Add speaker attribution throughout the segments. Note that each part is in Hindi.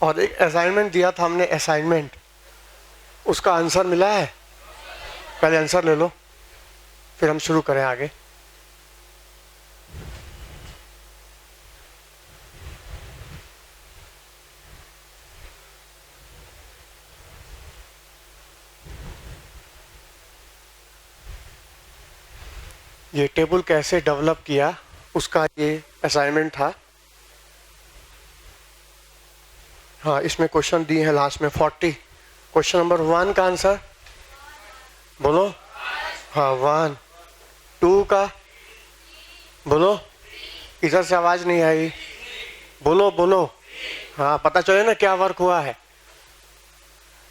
Speaker 1: और एक असाइनमेंट दिया था हमने, असाइनमेंट, उसका आंसर मिला है? पहले आंसर ले लो फिर हम शुरू करें आगे। ये टेबल कैसे डेवलप किया उसका ये असाइनमेंट था। हाँ, इसमें क्वेश्चन दिए हैं लास्ट में 40। क्वेश्चन नंबर 1 का आंसर बोलो। हाँ 1। 2 का बोलो। इधर से आवाज नहीं आई, बोलो बोलो। हाँ, पता चले ना क्या वर्क हुआ है।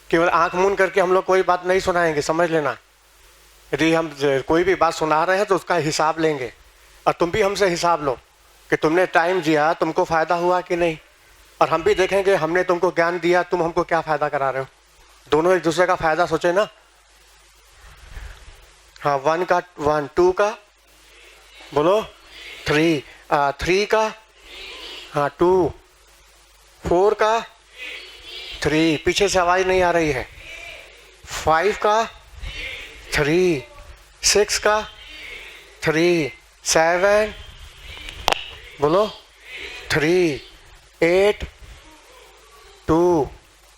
Speaker 1: केवल आंख मूंद करके हम लोग कोई बात नहीं सुनाएंगे, समझ लेना। यदि हम कोई भी बात सुना रहे हैं तो उसका हिसाब लेंगे, और तुम भी हमसे हिसाब लो कि तुमने टाइम दिया, तुमको फायदा हुआ कि नहीं। और हम भी देखेंगे हमने तुमको ज्ञान दिया, तुम हमको क्या फायदा करा रहे हो। दोनों एक दूसरे का फायदा सोचे ना। हाँ 1 का 1, 2 का बोलो 3, 3 का हाँ 2, 4 का 3, पीछे से आवाज नहीं आ रही है। 5 का 3, 6 का 3, 7 बोलो 3, 8, 2,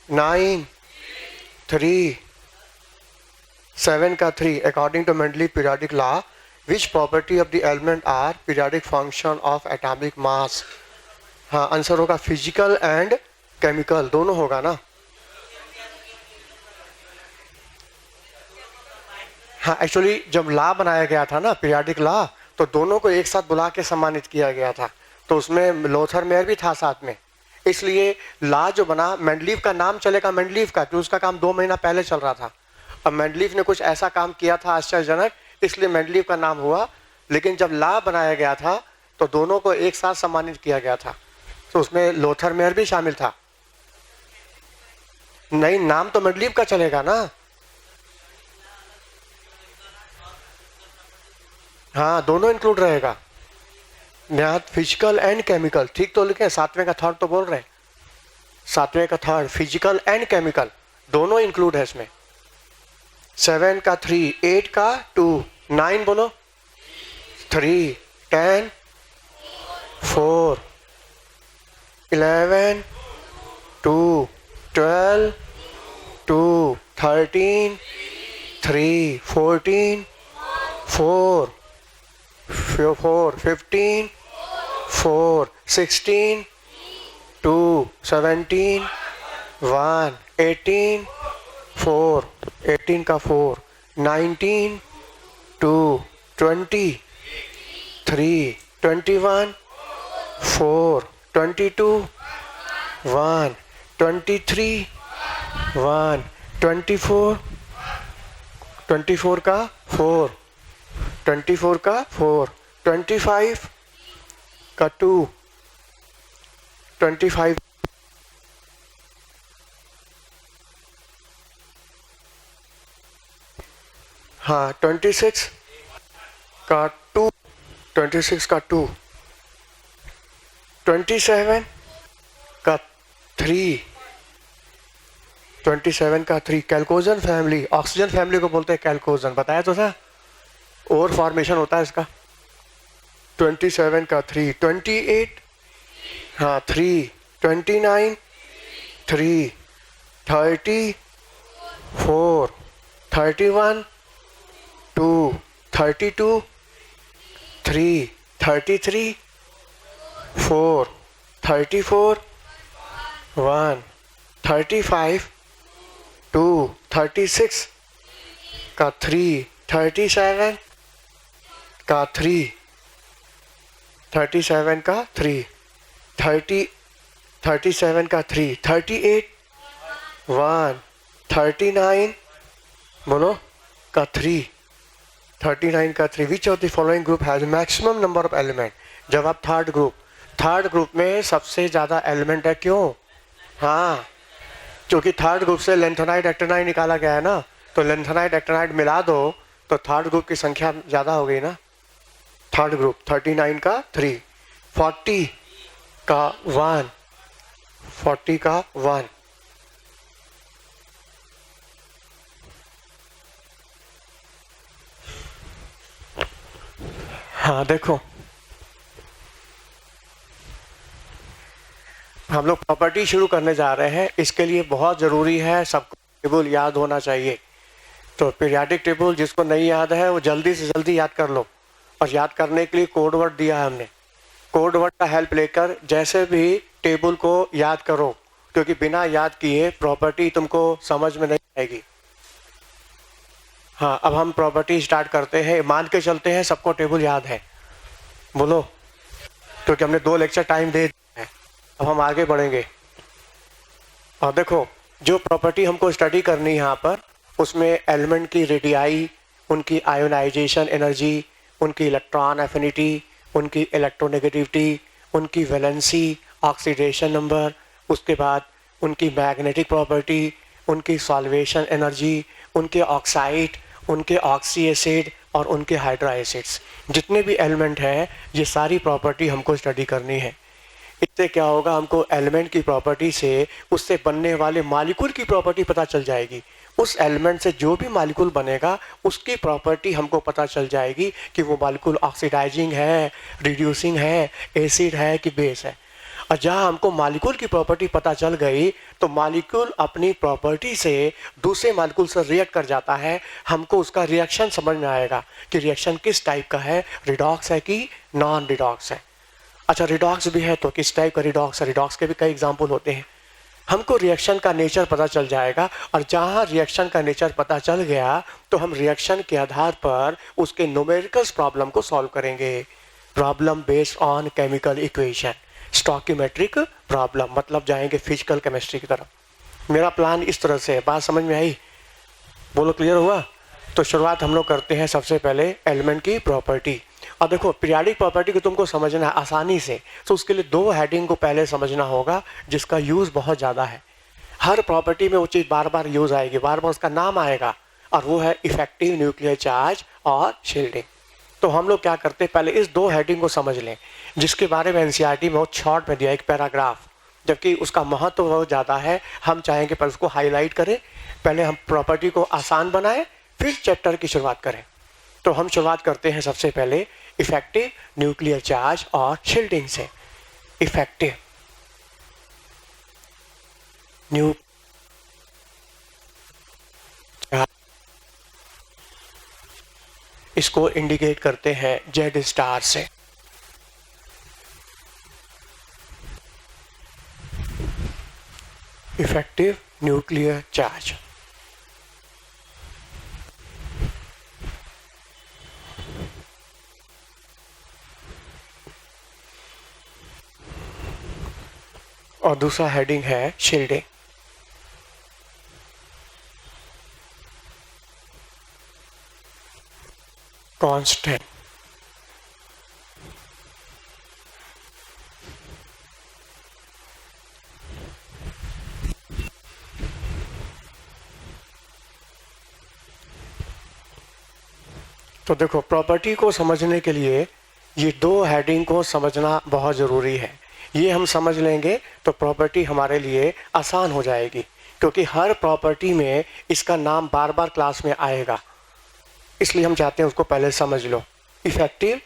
Speaker 1: 9, 3, 7 का 3। According to Mendeleev periodic law, which property of the element are periodic function of atomic mass? हाँ, आंसर होगा फिजिकल एंड केमिकल, दोनों होगा ना। हाँ, एक्चुअली जब लॉ बनाया गया था ना, पीरियाडिक लॉ, तो दोनों को एक साथ बुला के सम्मानित किया गया था। तो उसमें लोथर मेयर भी था साथ में, इसलिए लॉ जो बना, मेंडलीव का नाम चलेगा मेंडलीव का, क्योंकि उसका काम 2 महीना पहले चल रहा था। अब मेंडलीव ने कुछ ऐसा काम किया था आश्चर्यजनक, इसलिए मेंडलीव का नाम हुआ। लेकिन जब लॉ बनाया गया था तो दोनों को एक साथ सम्मानित किया गया था, तो उसमें लोथर मेयर भी शामिल था। नहीं, नाम तो मेंडलीव का चलेगा ना। हाँ, दोनों इंक्लूड रहेगा, यहाँ फिजिकल एंड केमिकल। ठीक तो लिखे, 7वें का थर्ड तो बोल रहे हैं, 7वें का थर्ड फिजिकल एंड केमिकल दोनों इंक्लूड है इसमें। 7 का 3, 8 का 2, 9 बोलो 3, 10, 4, 11, 2, 12, 2, 13, 3, 14, 4, 15, 4, 16, 2, 17, 1, 18, 4, 18 का 4, 19, 2, 20, 3, 21, 4, 22, 1, 23, 1, 24, 24 का 4, 24 का 4, 25 का 2, 25 हाँ 26 का 2, 26 का 2, 27 का 3, 27 का 3। कैल्कोजन फैमिली, ऑक्सीजन फैमिली को बोलते हैं कैल्कोजन, बताया तो था, और फॉर्मेशन होता है इसका। 27 का 3, 28 हाँ 3, 29, 3, 30, 4, 31, 2, 32, 3, 33, 4, 34, 1, 35, 2, 36 का 3, 37 का 3, 37 का 3, 30, 37 का 3, 38, 1, 39 बोलो का 3, 39 का 3। Which of the following group has maximum number of element? जब आप थर्ड ग्रुप में सबसे ज्यादा एलिमेंट है, क्यों? हाँ, क्योंकि थर्ड ग्रुप से लेंथेनाइड एक्टिनाइड निकाला गया है ना, तो लेंथेनाइड एक्टिनाइड मिला दो तो थर्ड ग्रुप की संख्या ज्यादा हो गई ना। थर्ड ग्रुप 39 का 3, 40 का 1, 40 का 1। हाँ देखो, हम लोग प्रॉपर्टी शुरू करने जा रहे हैं, इसके लिए बहुत ज़रूरी है सबको टेबल याद होना चाहिए। तो पीरियाडिक टेबल जिसको नहीं याद है वो जल्दी से जल्दी याद कर लो। और याद करने के लिए कोड वर्ड दिया है हमने, कोड वर्ड का हेल्प लेकर जैसे भी टेबल को याद करो, क्योंकि बिना याद किए प्रॉपर्टी तुमको समझ में नहीं आएगी। हाँ, अब हम प्रॉपर्टी स्टार्ट करते हैं। मान के चलते हैं सबको टेबल याद है, बोलो, क्योंकि हमने 2 लेक्चर टाइम दे दिया है। अब हम आगे बढ़ेंगे। और देखो, जो प्रॉपर्टी हमको स्टडी करनी है यहाँ पर, उसमें एलिमेंट की रेडियाई, उनकी आयोनाइजेशन एनर्जी, उनकी इलेक्ट्रॉन एफिनिटी, उनकी इलेक्ट्रोनेगेटिविटी, उनकी वैलेंसी, ऑक्सीडेशन नंबर, उसके बाद उनकी मैग्नेटिक प्रॉपर्टी, उनकी सॉल्वेशन एनर्जी, उनके ऑक्साइड, उनके ऑक्सी एसिड और उनके हाइड्रा एसिड्स, जितने भी एलिमेंट हैं ये सारी प्रॉपर्टी हमको स्टडी करनी है। इससे क्या होगा, हमको एलिमेंट की प्रॉपर्टी से उससे बनने वाले मालिक्यूल की प्रॉपर्टी पता चल जाएगी। उस एलिमेंट से जो भी मालिक्यूल बनेगा उसकी प्रॉपर्टी हमको पता चल जाएगी कि वो मालिक्यूल ऑक्सीडाइजिंग है, रिड्यूसिंग है, एसिड है कि बेस है। और जहाँ हमको मालिक्यूल की प्रॉपर्टी पता चल गई तो मालिक्यूल अपनी प्रॉपर्टी से दूसरे मालिक्यूल से रिएक्ट कर जाता है। हमको उसका रिएक्शन समझ में आएगा कि रिएक्शन किस टाइप का है, रिडॉक्स है कि नॉन रिडॉक्स है। अच्छा, रिडॉक्स भी है तो किस टाइप का रिडॉक्स है, रिडॉक्स के भी कई एग्जाम्पल होते हैं। हमको रिएक्शन का नेचर पता चल जाएगा, और जहाँ रिएक्शन का नेचर पता चल गया तो हम रिएक्शन के आधार पर उसके न्यूमेरिकल्स प्रॉब्लम को सॉल्व करेंगे। Problem based on chemical equation, stoichiometric problem, मतलब जाएंगे फिजिकल केमिस्ट्री की तरफ। मेरा प्लान इस तरह से है, बात समझ में आई? बोलो, क्लियर हुआ? तो शुरुआत हम लोग करते हैं सबसे पहले एलिमेंट की प्रॉपर्टी। और देखो, पीरियाडिक प्रॉपर्टी को तुमको समझना है आसानी से, तो उसके लिए 2 हेडिंग को पहले समझना होगा जिसका यूज़ बहुत ज़्यादा है। हर प्रॉपर्टी में वो चीज़ बार बार यूज़ आएगी, बार बार उसका नाम आएगा, और वो है इफेक्टिव न्यूक्लियर चार्ज और शील्डिंग। तो हम लोग क्या करते हैं, पहले इस 2 हेडिंग को समझ लें, जिसके बारे में एनसीईआरटी में बहुत शॉर्ट में दिया एक पैराग्राफ, जबकि उसका महत्व बहुत ज़्यादा है। हम चाहेंगे पर उसको हाईलाइट करें, पहले हम प्रॉपर्टी को आसान बनाएं, फिर चैप्टर की शुरुआत करें। तो हम शुरुआत करते हैं सबसे पहले इफेक्टिव न्यूक्लियर चार्ज और शील्डिंग से। इफेक्टिव न्यू इसको इंडिकेट करते हैं जेड स्टार से। इफेक्टिव न्यूक्लियर चार्ज, और दूसरा हेडिंग है शील्डिंग। कांस्टेंट, तो देखो, प्रॉपर्टी को समझने के लिए ये 2 हेडिंग को समझना बहुत ज़रूरी है। ये हम समझ लेंगे तो प्रॉपर्टी हमारे लिए आसान हो जाएगी, क्योंकि हर प्रॉपर्टी में इसका नाम बार बार क्लास में आएगा, इसलिए हम चाहते हैं उसको पहले समझ लो। Effective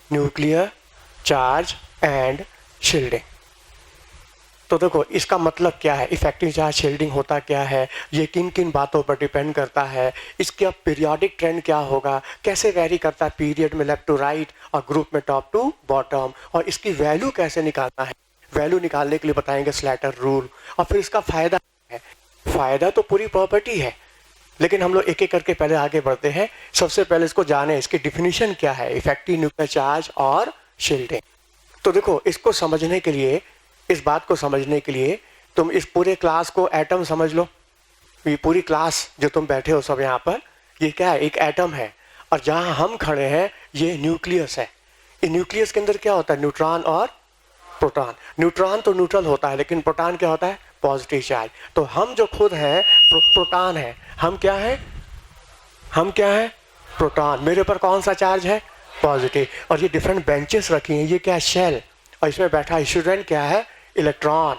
Speaker 1: nuclear charge and shielding. तो देखो, इसका मतलब क्या है, इफेक्टिव चार्ज शील्डिंग होता क्या है, ये किन किन बातों पर डिपेंड करता है, इसका पीरियोडिक ट्रेंड क्या होगा, कैसे वेरी करता है पीरियड में लेफ्ट टू राइट और ग्रुप में टॉप टू बॉटम, और इसकी वैल्यू कैसे निकालना है। वैल्यू निकालने के लिए बताएंगे स्लैटर रूल, और फिर इसका फायदा है। फायदा तो पूरी प्रॉपर्टी है, लेकिन हम लोग एक एक करके पहले आगे बढ़ते हैं। सबसे पहले इसको जाने, इसकी डिफिनीशन क्या है, इफेक्टिव न्यूक्लियर चार्ज और शील्डिंग। तो देखो, इसको समझने के लिए, इस बात को समझने के लिए तुम इस पूरे क्लास को एटम समझ लो। ये पूरी क्लास जो तुम बैठे हो सब यहाँ पर, ये क्या है, एक एटम है, और जहाँ हम खड़े हैं ये न्यूक्लियस है। ये न्यूक्लियस के अंदर क्या होता है, न्यूट्रॉन और प्रोटॉन। न्यूट्रॉन तो न्यूट्रल होता है, लेकिन प्रोटॉन क्या होता है, पॉजिटिव चार्ज। तो हम जो खुद हैं प्रोटॉन है, हम क्या है, हम क्या है, प्रोटॉन। मेरे ऊपर कौन सा चार्ज है, पॉजिटिव। और ये डिफरेंट बेंचेस रखी हैं, ये क्या है, शेल, और इसमें बैठा स्टूडेंट क्या है, इलेक्ट्रॉन।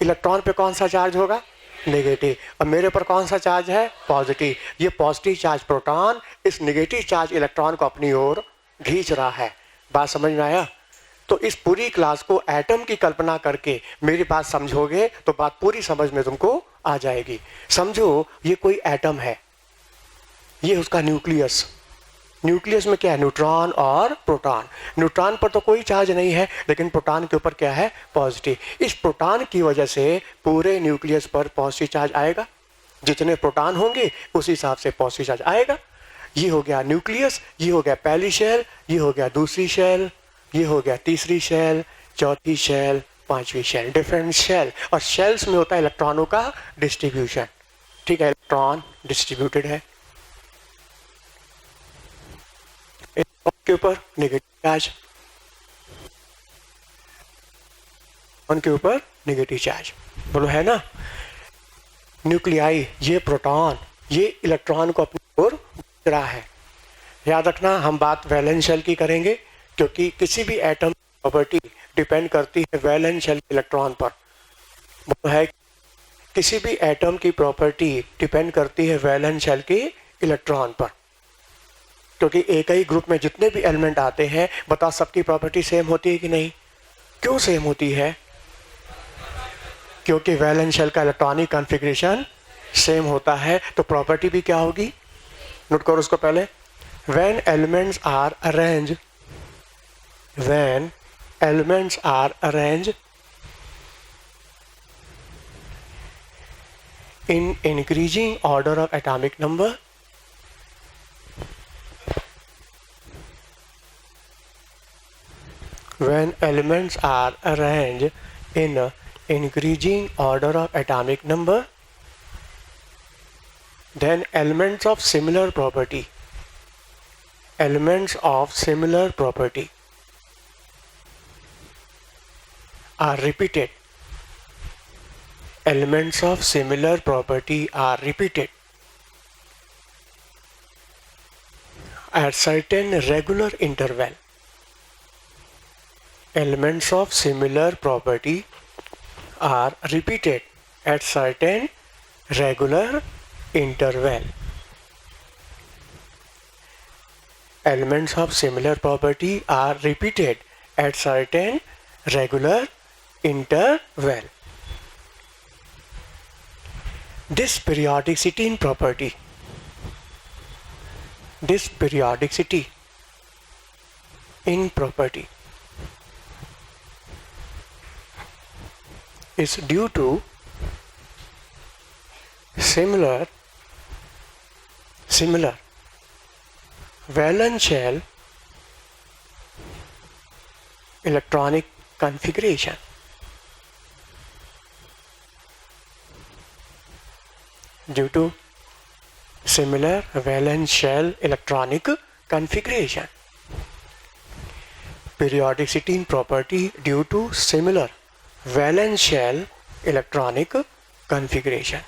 Speaker 1: इलेक्ट्रॉन पे कौन सा चार्ज होगा, नेगेटिव, और मेरे पर कौन सा चार्ज है, पॉजिटिव। ये पॉजिटिव चार्ज प्रोटॉन इस नेगेटिव चार्ज इलेक्ट्रॉन को अपनी ओर खींच रहा है। बात समझ में आया? तो इस पूरी क्लास को एटम की कल्पना करके मेरी बात समझोगे तो बात पूरी समझ में तुमको आ जाएगी। समझो ये कोई एटम है, ये उसका न्यूक्लियस। न्यूक्लियस में क्या है, न्यूट्रॉन और प्रोटॉन। न्यूट्रॉन पर तो कोई चार्ज नहीं है, लेकिन प्रोटॉन के ऊपर क्या है, पॉजिटिव। इस प्रोटॉन की वजह से पूरे न्यूक्लियस पर पॉजिटिव चार्ज आएगा। जितने प्रोटॉन होंगे उस हिसाब से पॉजिटिव चार्ज आएगा। ये हो गया न्यूक्लियस, ये हो गया पहली शेल, ये हो गया दूसरी शेल, ये हो गया तीसरी शेल, चौथी शेल, पांचवी शेल, डिफरेंट शेल। और शेल्स में होता है इलेक्ट्रॉनों का डिस्ट्रीब्यूशन। ठीक है, इलेक्ट्रॉन डिस्ट्रीब्यूटेड है। के ऊपर नेगेटिव चार्ज, उनके ऊपर नेगेटिव चार्ज, बोलो है ना। न्यूक्लियाई, ये प्रोटॉन ये इलेक्ट्रॉन को अपनी ओर खींच रहा है। याद रखना हम बात वैलेंस शेल की करेंगे, क्योंकि किसी भी एटम की प्रॉपर्टी डिपेंड करती है वैलेंस शेल के इलेक्ट्रॉन पर। वो है किसी भी एटम की प्रॉपर्टी डिपेंड करती है वैलेंस शेल के इलेक्ट्रॉन पर, क्योंकि एक ही ग्रुप में जितने भी एलिमेंट आते हैं, बताओ सबकी प्रॉपर्टी सेम होती है कि नहीं? क्यों सेम होती है? क्योंकि वैलेंस शेल का इलेक्ट्रॉनिक कॉन्फ़िगरेशन सेम होता है, तो प्रॉपर्टी भी क्या होगी, नोट करो उसको पहले। When elements are arrange, when elements are arrange in increasing order of atomic number, when elements are arranged in increasing order of atomic number, then elements of similar property are repeated. Elements of similar property are repeated at certain regular interval. Elements of similar property are repeated at certain regular interval. Elements of similar property are repeated at certain regular interval. This periodicity in property, this periodicity in property is due to similar valence shell electronic configuration. Due to similar valence shell electronic configuration. Periodicity in property due to similar valence shell electronic configuration.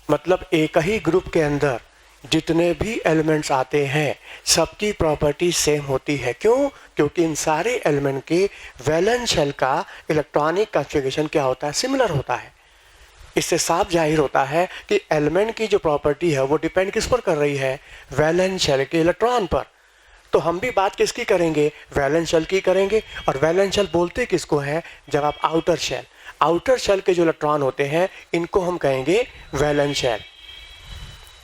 Speaker 1: मतलब एक ही ग्रुप के अंदर जितने भी एलिमेंट्स आते हैं सबकी प्रॉपर्टी सेम होती है। क्यों? क्योंकि इन सारे एलिमेंट के वैलेंस शेल का इलेक्ट्रॉनिक कॉन्फ़िगरेशन क्या होता है, सिमिलर होता है। इससे साफ जाहिर होता है कि एलिमेंट की जो प्रॉपर्टी है वो डिपेंड किस पर कर रही है, वैलेंस शेल के इलेक्ट्रॉन पर। तो हम भी बात किसकी करेंगे, वैलेंस शेल की करेंगे। और वैलेंस शेल बोलते किसको है, जब आप आउटर शेल के जो इलेक्ट्रॉन होते हैं इनको हम कहेंगे वैलेंस शेल,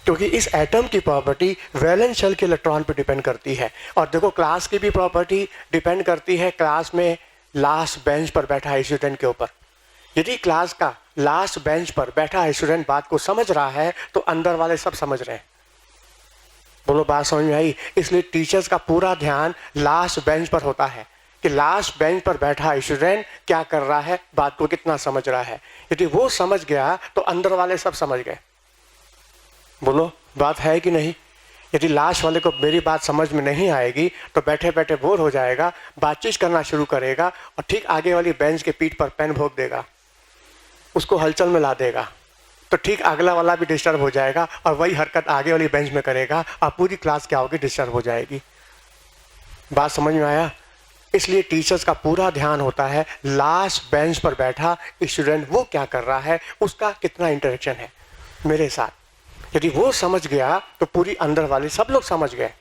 Speaker 1: क्योंकि इस एटम की प्रॉपर्टी वैलेंस शेल के इलेक्ट्रॉन पर डिपेंड करती है। और देखो क्लास की भी प्रॉपर्टी डिपेंड करती है क्लास में लास्ट बेंच पर बैठा है स्टूडेंट के ऊपर। यदि क्लास का लास्ट बेंच पर बैठा है स्टूडेंट बात को समझ रहा है तो अंदर वाले सब समझ रहे हैं। बोलो बात समझ में आई? इसलिए टीचर्स का पूरा ध्यान लास्ट बेंच पर होता है कि लास्ट बेंच पर बैठा स्टूडेंट क्या कर रहा है, बात को कितना समझ रहा है। यदि वो समझ गया तो अंदर वाले सब समझ गए। बोलो बात है कि नहीं? यदि लास्ट वाले को मेरी बात समझ में नहीं आएगी तो बैठे बैठे बोर हो जाएगा, बातचीत करना शुरू करेगा और ठीक आगे वाली बेंच के पीठ पर पेन भोंक देगा, उसको हलचल में ला देगा। तो ठीक अगला वाला भी डिस्टर्ब हो जाएगा और वही हरकत आगे वाली बेंच में करेगा और पूरी क्लास क्या होगी, डिस्टर्ब हो जाएगी। बात समझ में आया? इसलिए टीचर्स का पूरा ध्यान होता है लास्ट बेंच पर बैठा स्टूडेंट वो क्या कर रहा है, उसका कितना इंटरेक्शन है मेरे साथ। यदि वो समझ गया तो पूरी अंदर वाले सब लोग समझ गए।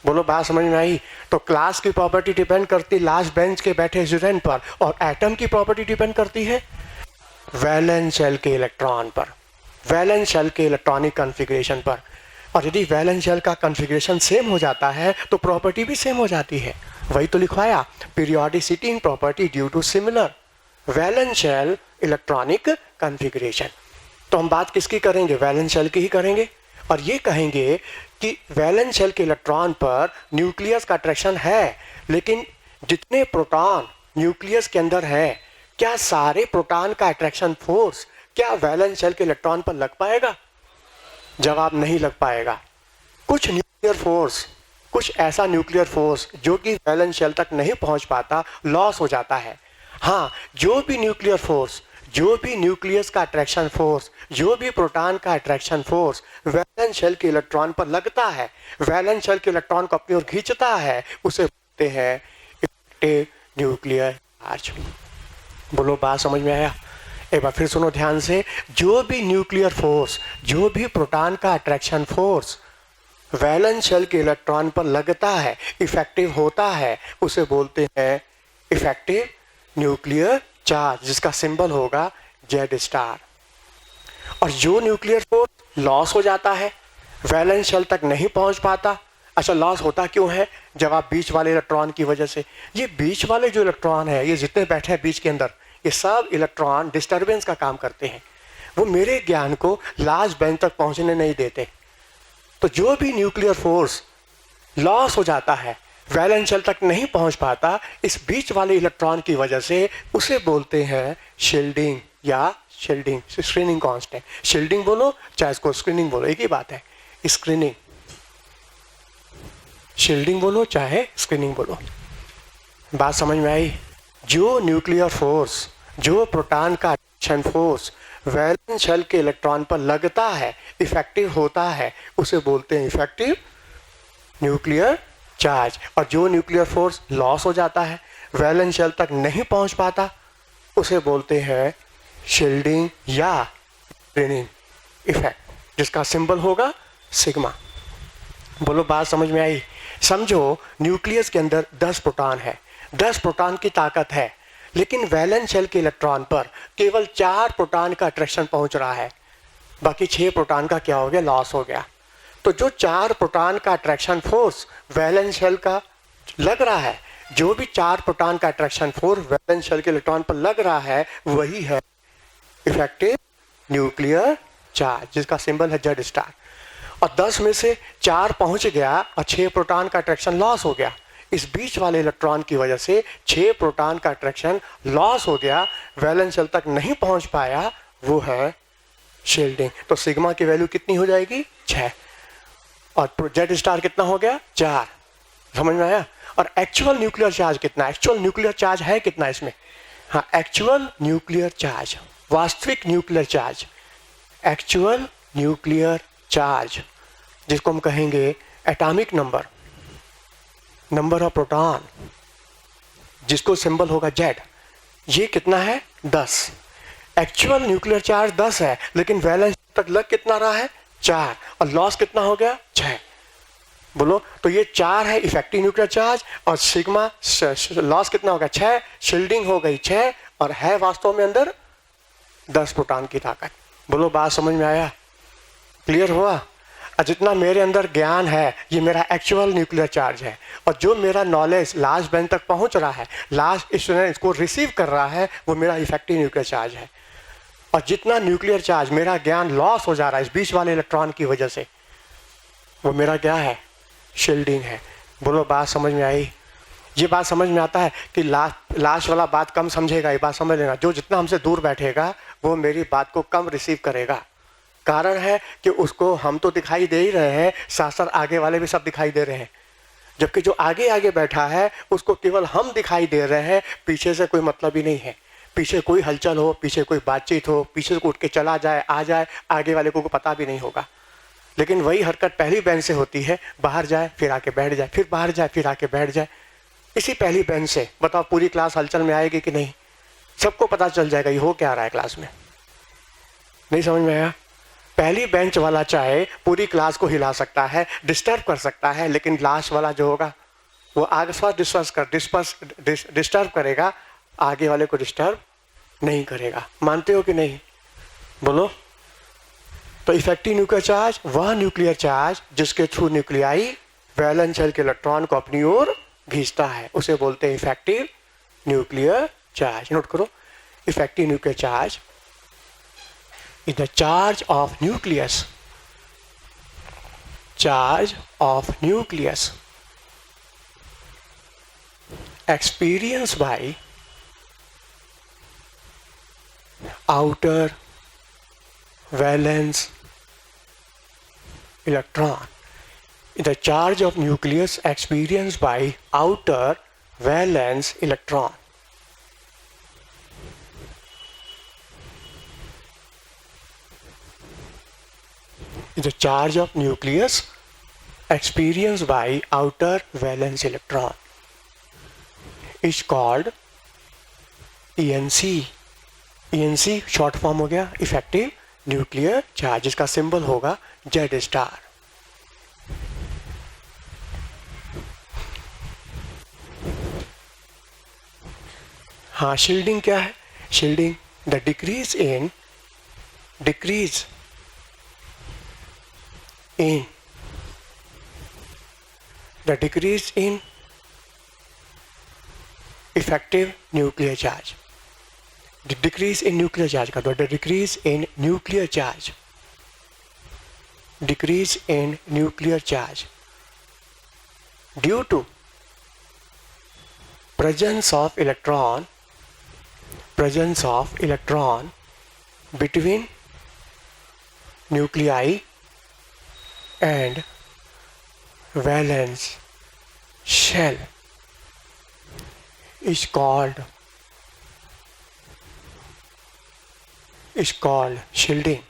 Speaker 1: बोलो बात समझ में आई? तो क्लास की प्रॉपर्टी डिपेंड करती लास्ट बेंच के बैठे स्टूडेंट पर, और एटम की प्रॉपर्टी डिपेंड करती है वैलेंस शेल के इलेक्ट्रॉन पर, वैलेंस शेल के इलेक्ट्रॉनिक कॉन्फ़िगरेशन पर। और यदि वैलेंस शेल का कॉन्फ़िगरेशन सेम हो जाता है तो प्रॉपर्टी भी सेम हो जाती है। वही तो लिखवाया, periodicity in property due to similar valence shell electronic configuration. तो हम बात किसकी करेंगे? वैलेंस शेल की ही करेंगे, और ये कहेंगे कि वैलेंस शेल के इलेक्ट्रॉन पर न्यूक्लियस का अट्रैक्शन है, लेकिन जितने प्रोटॉन न्यूक्लियस के अंदर है, क्या सारे प्रोटॉन का अट्रैक्शन फोर्स क्या वैलेंस शेल के इलेक्ट्रॉन पर लग पाएगा? जवाब नहीं लग पाएगा। कुछ न्यूक्लियर फोर्स, कुछ ऐसा न्यूक्लियर फोर्स जो कि वैलेंस शेल तक नहीं पहुंच पाता, लॉस हो जाता है। हाँ, जो भी न्यूक्लियर फोर्स, जो भी न्यूक्लियस का अट्रैक्शन फोर्स, जो भी प्रोटॉन का अट्रैक्शन फोर्स वैलेंस शेल के इलेक्ट्रॉन पर लगता है, वैलेंस शेल के इलेक्ट्रॉन को अपनी ओर खींचता है, उसे बोलते हैं इफेक्टिव न्यूक्लियर चार्ज। बोलो बात समझ में आया? एक बार फिर सुनो ध्यान से। जो भी न्यूक्लियर फोर्स, जो भी प्रोटॉन का अट्रैक्शन फोर्स वैलेंस शेल के इलेक्ट्रॉन पर लगता है, इफेक्टिव होता है, उसे बोलते हैं इफेक्टिव न्यूक्लियर चार्ज, जिसका सिंबल होगा जेड स्टार। और जो न्यूक्लियर फोर्स लॉस हो जाता है, वैलेंस शेल तक नहीं पहुंच पाता। अच्छा, लॉस होता क्यों है? जवाब बीच वाले इलेक्ट्रॉन की वजह से। ये बीच वाले जो इलेक्ट्रॉन है, ये जितने बैठे हैं बीच के अंदर, ये सब इलेक्ट्रॉन डिस्टर्बेंस का काम करते हैं। वो मेरे ज्ञान को लास्ट बेंच तक पहुंचने नहीं देते। तो जो भी न्यूक्लियर फोर्स लॉस हो जाता है, वैलेंस शेल तक नहीं पहुंच पाता, इस बीच वाले इलेक्ट्रॉन की वजह से, उसे बोलते हैं शील्डिंग या शील्डिंग, स्क्रीनिंग कांस्टेंट। शील्डिंग बोलो चाहे इसको स्क्रीनिंग बोलो, एक ही बात है। स्क्रीनिंग, शील्डिंग बोलो चाहे स्क्रीनिंग बोलो। बात समझ में आई? जो न्यूक्लियर फोर्स, जो प्रोटॉन का अट्रैक्शन फोर्स वैलेंस शेल के इलेक्ट्रॉन पर लगता है, इफेक्टिव होता है, उसे बोलते हैं इफेक्टिव न्यूक्लियर चार्ज। और जो न्यूक्लियर फोर्स लॉस हो जाता है, वैलेंस शेल तक नहीं पहुंच पाता, उसे बोलते हैं शील्डिंग या स्क्रीनिंग इफेक्ट, जिसका सिंबल होगा सिग्मा। बोलो बात समझ में आई? समझो न्यूक्लियस के अंदर 10 प्रोटॉन है, 10 प्रोटॉन की ताकत है, लेकिन वैलेंस शेल के इलेक्ट्रॉन पर केवल 4 प्रोटॉन का अट्रैक्शन पहुंच रहा है, बाकी 6 प्रोटॉन का क्या हो गया? लॉस हो गया। तो जो 4 प्रोटॉन का अट्रैक्शन फोर्स वैलेंस शेल का लग रहा है, जो भी 4 प्रोटॉन का अट्रैक्शन फोर्स वैलेंस शेल के इलेक्ट्रॉन पर लग रहा है, वही है इफेक्टिव न्यूक्लियर चार्ज, जिसका सिंबल है जेड स्टार। और 10 में से 4 पहुंच गया और 6 प्रोटॉन का अट्रैक्शन लॉस हो गया। इस बीच वाले इलेक्ट्रॉन की वजह से 6 प्रोटॉन का अट्रैक्शन लॉस हो गया, वैलेंस शेल तक नहीं पहुंच पाया, वो है शील्डिंग। तो सिग्मा की वैल्यू कितनी हो जाएगी? 6। और जेड स्टार कितना हो गया? 4। समझ में आया? और एक्चुअल न्यूक्लियर चार्ज कितना? एक्चुअल न्यूक्लियर चार्ज है कितना इसमें? हाँ, एक्चुअल न्यूक्लियर चार्ज, वास्तविक nuclear charge, actual nuclear charge, जिसको हम कहेंगे atomic number, number of proton, जिसको सिंबल होगा जेड, ये कितना है? 10। एक्चुअल न्यूक्लियर चार्ज 10 है, लेकिन वैलेंस तक लग कितना रहा है? 4। और लॉस कितना हो गया? 6। बोलो, तो ये 4 है इफेक्टिव न्यूक्लियर चार्ज, और सिग्मा लॉस कितना हो गया? 6। शील्डिंग हो गई 6, और है वास्तव में अंदर 10 प्रोटॉन की ताकत। बोलो बात समझ में आया? क्लियर हुआ? और जितना मेरे अंदर ज्ञान है, ये मेरा एक्चुअल न्यूक्लियर चार्ज है, और जो मेरा नॉलेज लास्ट बेंच तक पहुंच रहा है, लास्ट स्टूडेंट इसको रिसीव कर रहा है, वो मेरा इफेक्टिव न्यूक्लियर चार्ज है। और जितना न्यूक्लियर चार्ज, मेरा ज्ञान लॉस हो जा रहा है इस बीच वाले इलेक्ट्रॉन की वजह से, वो मेरा क्या है? शील्डिंग है। बोलो बात समझ में आई? ये बात समझ में आता है कि लास्ट वाला बात कम समझेगा, ये बात समझ लेना। जो जितना हमसे दूर बैठेगा, वो मेरी बात को कम रिसीव करेगा। कारण है कि उसको हम तो दिखाई दे ही रहे हैं, साथ साथ आगे वाले भी सब दिखाई दे रहे हैं, जबकि जो आगे आगे बैठा है उसको केवल हम दिखाई दे रहे हैं, पीछे से कोई मतलब ही नहीं है। पीछे कोई हलचल हो, पीछे कोई बातचीत हो, पीछे से उठ के चला जाए, आ जाए, आगे वाले को पता भी नहीं होगा। लेकिन वही हरकत पहली बेंच से होती है, बाहर जाए फिर आके बैठ जाए, फिर बाहर जाए फिर आके बैठ जाए। इसी पहली बेंच से। बताओ पूरी क्लास हलचल में आएगी कि नहीं? सबको पता चल जाएगा ये हो क्या रहा है क्लास में। नहीं समझ में आया? पहली बेंच वाला चाहे पूरी क्लास को हिला सकता है, डिस्टर्ब कर सकता है, लेकिन लास्ट वाला जो होगा वो आगे डिस्टर्ब करेगा, आगे वाले को डिस्टर्ब नहीं करेगा। मानते हो कि नहीं? बोलो। तो इफेक्टिव न्यूक्लियर चार्ज वह न्यूक्लियर चार्ज जिसके थ्रू न्यूक्लियाई वैलेंस शेल के इलेक्ट्रॉन को अपनी ओर खींचता है, उसे बोलते हैं इफेक्टिव न्यूक्लियर चार्ज। नोट करो, effective nuclear charge is the charge of nucleus experienced by outer valence electron. The charge of nucleus experienced by outer valence electron. The charge of nucleus experienced by outer valence electron is called ENC. ENC short form हो गया इफेक्टिव न्यूक्लियर चार्ज, जिसका सिंबल होगा Z स्टार। हाँ, शील्डिंग क्या है? Shielding the decrease in effective nuclear charge. The decrease in nuclear charge का, the decrease in nuclear charge due to presence of electron between nuclei and valence shell is called shielding.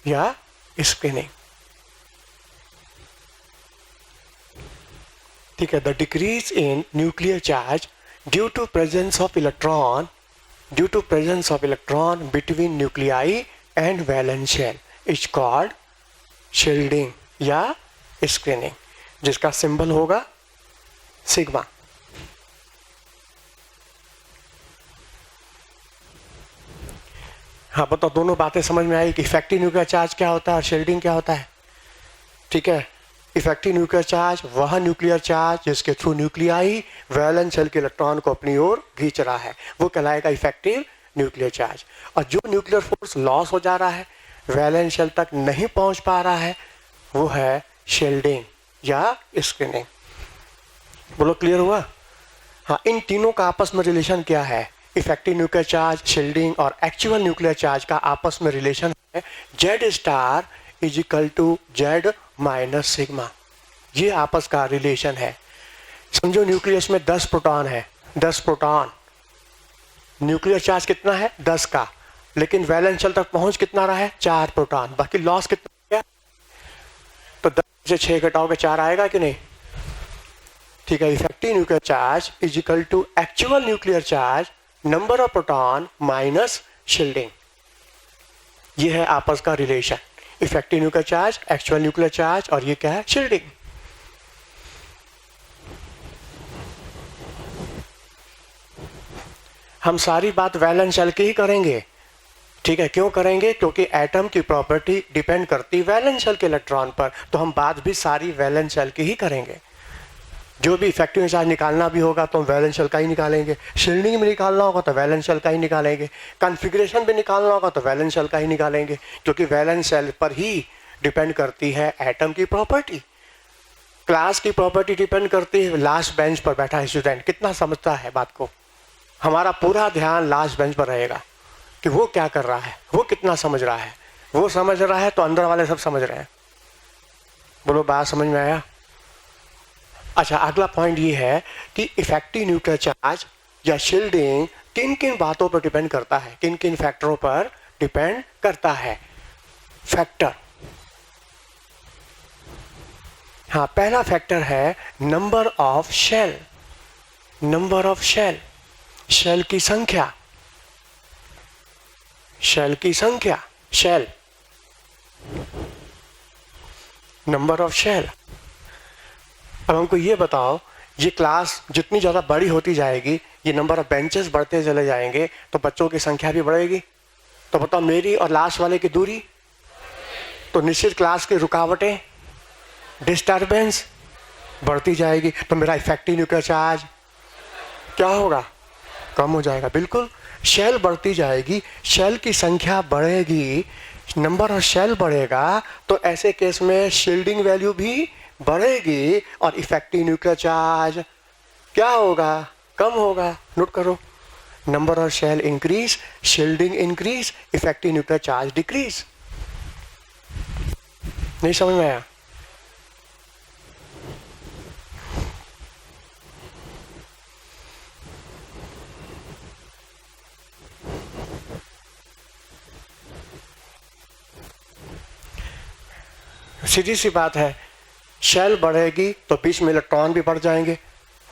Speaker 1: या स्क्रीनिंग। ठीक है, the decrease in nuclear charge due to presence of electron between nuclei and valence shell is called shielding या स्क्रीनिंग, जिसका सिंबल होगा सिग्मा। हाँ बताओ, दोनों बातें समझ में आई कि इफेक्टिव न्यूक्लियर चार्ज क्या होता है और शील्डिंग क्या होता है? ठीक है, इफेक्टिव न्यूक्लियर चार्ज वह न्यूक्लियर चार्ज जिसके थ्रू न्यूक्लियाई वैलेंस शेल के इलेक्ट्रॉन को अपनी ओर खींच रहा है, वो कहलाएगा इफेक्टिव न्यूक्लियर चार्ज। और जो न्यूक्लियर फोर्स लॉस हो जा रहा है, वैलेंस शेल तक नहीं पहुंच पा रहा है, वो है शील्डिंग या स्क्रीनिंग। बोलो, क्लियर हुआ? हाँ, इन तीनों का आपस में रिलेशन क्या है? इफेक्टिव न्यूक्लियर चार्ज, शील्डिंग और एक्चुअल न्यूक्लियर चार्ज का आपस में रिलेशन है Z star is equal to Z minus sigma. ये आपस का रिलेशन है। समझो न्यूक्लियस में 10 प्रोटॉन है, 10 प्रोटॉन। न्यूक्लियर चार्ज कितना है? 10 का, लेकिन वैलेंस शेल तक पहुंच कितना रहा है? 4 प्रोटॉन। बाकी लॉस कितना है? तो 10 से 6 घटाओगे 4 आएगा कि नहीं? ठीक है, effective nuclear charge is equal to actual nuclear charge number of proton minus shielding. ये है आपस का relation, effective nuclear charge, actual nuclear charge, और ये क्या है? शील्डिंग। हम सारी बात वैलेंस शेल की ही करेंगे। ठीक है, क्यों करेंगे? क्योंकि एटम की प्रॉपर्टी डिपेंड करती वैलेंस शेल के इलेक्ट्रॉन पर, तो हम बात भी सारी वैलेंस शेल की ही करेंगे। जो भी इफेक्टिव चार्ज निकालना भी होगा तो हम वैलेंस शेल का ही निकालेंगे, शील्डिंग भी निकालना होगा तो वैलेंस शेल का ही निकालेंगे, कॉन्फ़िगरेशन भी निकालना होगा तो वैलेंस शेल का ही निकालेंगे, क्योंकि वैलेंस शेल पर ही डिपेंड करती है एटम की प्रॉपर्टी। क्लास की प्रॉपर्टी डिपेंड करती है लास्ट बेंच पर बैठा स्टूडेंट कितना समझता है बात को। हमारा पूरा ध्यान लास्ट बेंच पर रहेगा कि वो क्या कर रहा है, वो कितना समझ रहा है। वो समझ रहा है तो अंदर वाले सब समझ रहे हैं। बोलो, बात समझ में आया? अच्छा, अगला पॉइंट ये है कि इफेक्टिव न्यूक्लियर चार्ज या शील्डिंग किन किन बातों पर डिपेंड करता है, किन किन फैक्टरों पर डिपेंड करता है। फैक्टर हाँ, पहला फैक्टर है number of shell, number of shell, shell की संख्या, शेल की संख्या, शेल, नंबर ऑफ शेल। अब हमको ये बताओ, ये क्लास जितनी ज़्यादा बड़ी होती जाएगी, ये नंबर ऑफ बेंचेस बढ़ते चले जाएंगे, तो बच्चों की संख्या भी बढ़ेगी। तो बताओ मेरी और लास्ट वाले की दूरी, तो निश्चित क्लास की रुकावटें, डिस्टर्बेंस बढ़ती जाएगी, तो मेरा इफेक्टिव न्यूक्लियर चार्ज क्या होगा, कम हो जाएगा। बिल्कुल, शेल बढ़ती जाएगी, शेल की संख्या बढ़ेगी, नंबर ऑफ शेल बढ़ेगा, तो ऐसे केस में शील्डिंग वैल्यू भी बढ़ेगी और इफेक्टिव न्यूक्लियर चार्ज क्या होगा, कम होगा। नोट करो, number of shell increase, shielding increase, effective nuclear charge decrease. नहीं समझ में आया? सीधी सी बात है, शेल बढ़ेगी तो बीच में इलेक्ट्रॉन भी बढ़ जाएंगे,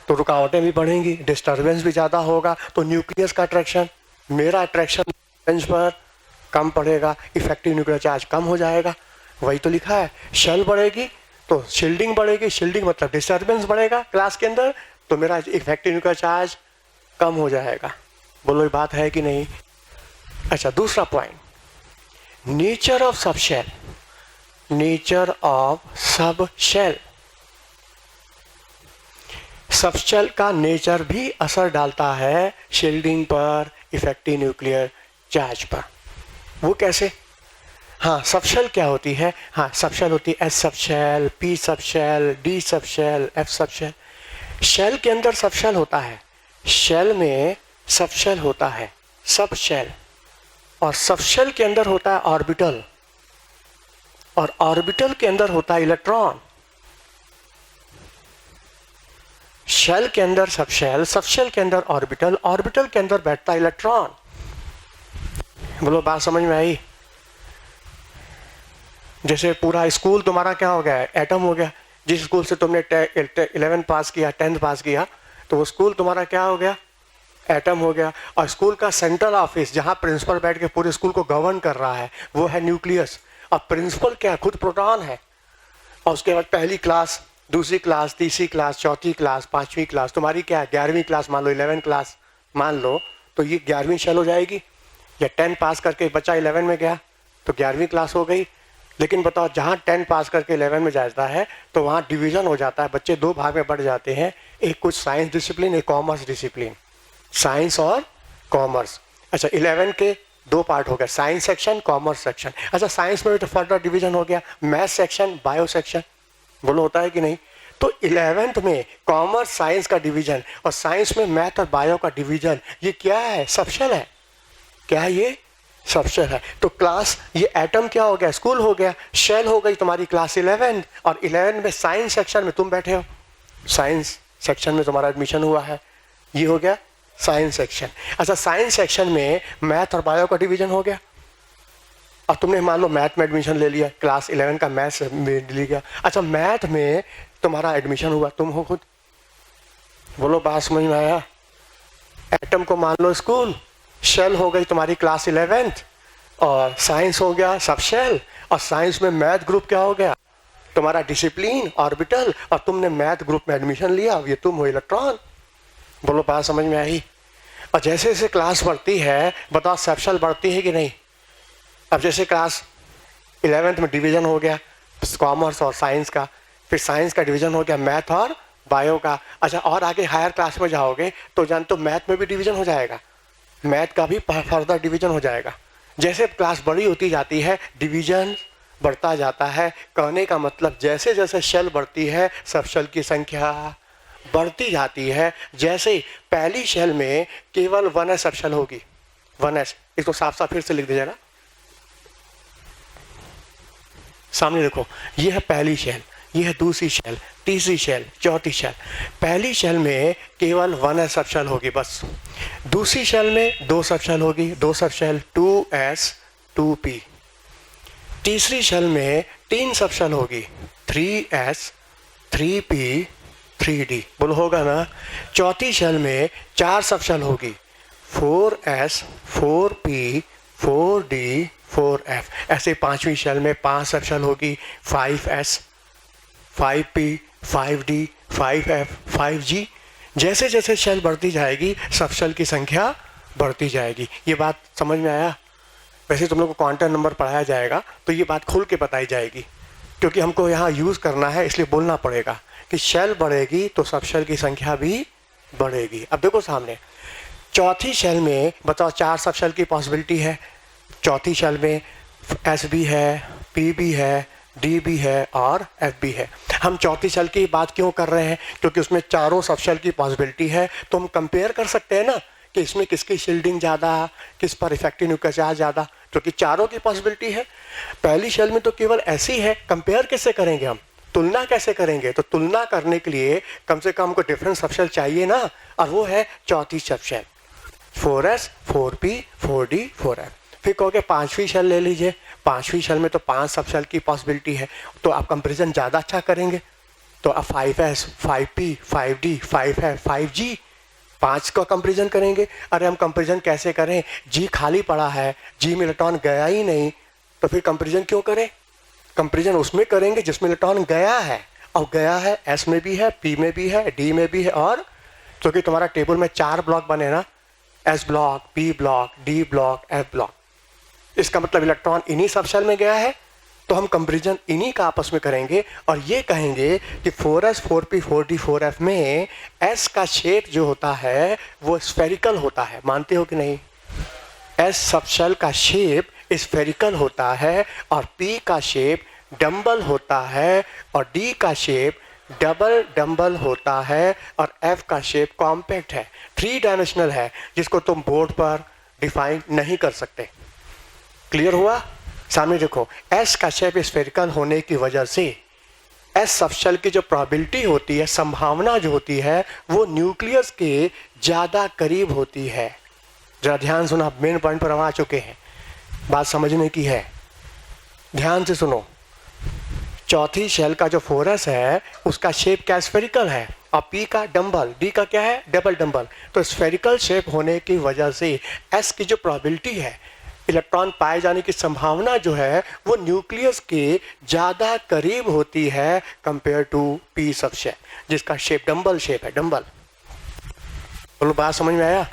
Speaker 1: तो रुकावटें भी बढ़ेंगी, डिस्टर्बेंस भी ज़्यादा होगा, तो न्यूक्लियस का अट्रैक्शन, मेरा अट्रैक्शन बेंच पर कम पड़ेगा, इफेक्टिव न्यूक्लियर चार्ज कम हो जाएगा। वही तो लिखा है, शेल बढ़ेगी तो शील्डिंग बढ़ेगी, शील्डिंग मतलब डिस्टर्बेंस बढ़ेगा क्लास के अंदर, तो मेरा इफेक्टिव न्यूक्लियर चार्ज कम हो जाएगा। बोलो ये बात है कि नहीं? अच्छा, दूसरा point, nature of sub shell, nature of sub shell, sub shell का नेचर भी असर डालता है शील्डिंग पर, इफेक्टिव न्यूक्लियर चार्ज पर। वो कैसे? हाँ, सब शेल क्या होती है? हाँ, सब शेल होती है S sub shell, P sub shell, D sub shell, F sub shell. Shell के अंदर सब शेल होता है, शेल में सब शेल होता है, सब शेल, और सब शेल के अंदर होता है ऑर्बिटल, और ऑर्बिटल के अंदर होता है इलेक्ट्रॉन। शेल के अंदर सब शेल, सब शेल के अंदर ऑर्बिटल, ऑर्बिटल के अंदर बैठता है इलेक्ट्रॉन। बोलो बात समझ में आई? जैसे पूरा स्कूल तुम्हारा क्या हो गया है, एटम हो गया। जिस स्कूल से तुमने 11 पास किया, 10th पास किया, तो वो स्कूल तुम्हारा क्या हो गया, एटम हो गया। और स्कूल का सेंट्रल ऑफिस जहाँ प्रिंसिपल बैठ के पूरे स्कूल को गवर्न कर रहा है, वो है न्यूक्लियस। अब प्रिंसिपल क्या, खुद प्रोटॉन है। और उसके बाद पहली क्लास, दूसरी क्लास, तीसरी क्लास, चौथी क्लास, पांचवी क्लास, तुम्हारी क्या है 11वीं क्लास मान लो, 11th क्लास मान लो, तो ये 11वीं शेल हो जाएगी। या 10 पास करके बच्चा 11 में गया तो 11वीं क्लास हो गई। लेकिन बताओ, जहाँ 10 पास करके 11 में जाता है तो वहाँ डिवीजन हो जाता है, बच्चे दो भाग में बढ़ जाते हैं, एक कुछ साइंस डिसिप्लिन, एक कॉमर्स डिसिप्लिन, साइंस और कॉमर्स। अच्छा, 11 के दो पार्ट हो गए, साइंस सेक्शन, कॉमर्स सेक्शन। अच्छा, साइंस में भी तो फर्दर डिवीजन हो गया, मैथ सेक्शन, बायो सेक्शन। बोलो होता है कि नहीं? तो 11th में कॉमर्स साइंस का डिवीजन और साइंस में मैथ और बायो का डिवीजन, ये क्या है, सब शेल है। क्या है ये? सब शेल है। तो क्लास, ये एटम क्या हो गया, स्कूल हो गया, शेल हो गई तुम्हारी क्लास 11, और 11 में साइंस सेक्शन में तुम बैठे हो, साइंस सेक्शन में तुम्हारा एडमिशन हुआ है, ये हो गया साइंस सेक्शन। अच्छा, साइंस सेक्शन में मैथ और बायो का डिवीजन हो गया, और तुमने मान लो मैथ में एडमिशन ले लिया, क्लास 11 का मैथ में लिया। अच्छा, मैथ में तुम्हारा एडमिशन हुआ, तुम हो खुद। बोलो बात समझ में आया? एटम को मान लो स्कूल, शेल हो गई तुम्हारी क्लास 11th, और साइंस हो गया सब शेल, और साइंस में मैथ ग्रुप क्या हो गया तुम्हारा, डिसिप्लिन, ऑर्बिटल, और तुमने मैथ ग्रुप में एडमिशन लिया, ये तुम हो इलेक्ट्रॉन। बोलो बात समझ में आई? और जैसे जैसे क्लास बढ़ती है, बताओ सब शेल बढ़ती है कि नहीं? अब जैसे क्लास 11th में डिवीजन हो गया कॉमर्स और साइंस का, फिर साइंस का डिवीजन हो गया मैथ और बायो का। अच्छा, और आगे हायर क्लास में जाओगे तो जान तो मैथ में भी डिवीजन हो जाएगा, मैथ का भी फर्दर डिवीजन हो जाएगा। जैसे क्लास बड़ी होती जाती है, डिवीजन बढ़ता जाता है। कहने का मतलब, जैसे जैसे शेल बढ़ती है, सब शेल की संख्या बढ़ती जाती है। जैसे पहली शेल में केवल 1s सब शेल होगी, 1s, इसको साफ साफ फिर से लिख दीजिएगा, सामने देखो, ये है पहली शेल, ये है दूसरी शेल, तीसरी शेल, चौथी शेल। पहली शेल में केवल 1s सब शेल होगी बस। दूसरी शेल में 2 सब शेल होगी, 2 सब शेल, 2s 2p। तीसरी शेल में 3 सब शेल होगी, 3s 3p 3d, बोलो होगा ना। चौथी शेल में 4 सब शेल होगी, 4s 4p 4d 4f। ऐसे पांचवी शेल में 5 सब शेल होगी, 5s 5p 5d 5f 5g। जैसे जैसे शेल बढ़ती जाएगी सब शेल की संख्या बढ़ती जाएगी। ये बात समझ में आया? वैसे तुम लोग को क्वांटम नंबर पढ़ाया जाएगा तो ये बात खुल के बताई जाएगी, क्योंकि हमको यहाँ यूज़ करना है, इसलिए बोलना पड़ेगा कि शेल बढ़ेगी तो सब शेल की संख्या भी बढ़ेगी। अब देखो सामने, चौथी शेल में बताओ 4 सब शेल की पॉसिबिलिटी है। चौथी शेल में एस भी है, पी भी है, डी भी है और एफ भी है। हम चौथी शेल की बात क्यों कर रहे हैं? क्योंकि उसमें चारों सब शेल की पॉसिबिलिटी है, तो हम कंपेयर कर सकते हैं ना कि इसमें किसकी शील्डिंग ज़्यादा, किस पर इफेक्टिव न्यूक्लियर चार्ज ज़्यादा, क्योंकि चारों की पॉसिबिलिटी है। पहली शेल में तो केवल ऐसी है, कंपेयर कैसे करेंगे हम, तुलना कैसे करेंगे? तो तुलना करने के लिए कम से कम हमको डिफरेंट सब शेल चाहिए ना, और वो है चौथी सब shell, 4s 4p 4d 4f। फिर कहोगे पांचवी शेल ले लीजिए, पांचवी शेल में तो 5 सब शेल की पॉसिबिलिटी है, तो आप कंपेरिजन ज़्यादा अच्छा करेंगे। तो आप 5s 5p 5d 5f 5g 5 का कंपेरिजन करेंगे। अरे हम कंपेरिजन कैसे करें? जी खाली पड़ा है, जी में इलेक्ट्रॉन गया ही नहीं, तो फिर कंपेरिजन क्यों करें? कंपेरिजन उसमें करेंगे जिसमें इलेक्ट्रॉन गया है, और गया है एस में भी है, पी में भी है, डी में भी है, और क्योंकि तुम्हारा टेबल में 4 ब्लॉक बने ना, S block, P block, D block, F block, इसका मतलब इलेक्ट्रॉन इन्हीं सब शेल में गया है। तो हम कंपेरिजन इन्हीं का आपस में करेंगे और ये कहेंगे कि 4s 4p 4d 4f में s का शेप जो होता है वो स्फेरिकल होता है। मानते हो कि नहीं? s सब शेल का शेप स्फेरिकल होता है, और p का शेप डम्बल होता है, और d का शेप डबल डम्बल होता है, और f का शेप कॉम्पैक्ट है, 3 डायमेंशनल है, जिसको तुम बोर्ड पर डिफाइन नहीं कर सकते। क्लियर हुआ? सामने देखो, S का शेप स्फेरिकल होने की वजह से S सब शेल की जो प्रोबेबिलिटी होती है, संभावना जो होती है, वो न्यूक्लियस के ज़्यादा करीब होती है। जरा ध्यान सुनो, मेन पॉइंट पर हम आ चुके हैं, बात समझने की है, ध्यान से सुनो। चौथी शेल का जो 4s है उसका शेप क्या स्फेरिकल है, और P का डम्बल, D का क्या है डबल डम्बल। तो स्फेरिकल शेप होने की वजह से S की जो प्रोबेबिलिटी है, इलेक्ट्रॉन पाए जाने की संभावना जो है, वो न्यूक्लियस के ज़्यादा करीब होती है compare to P sub shell, जिसका शेप डम्बल शेप है, डम्बल। बोलो बात समझ में आया?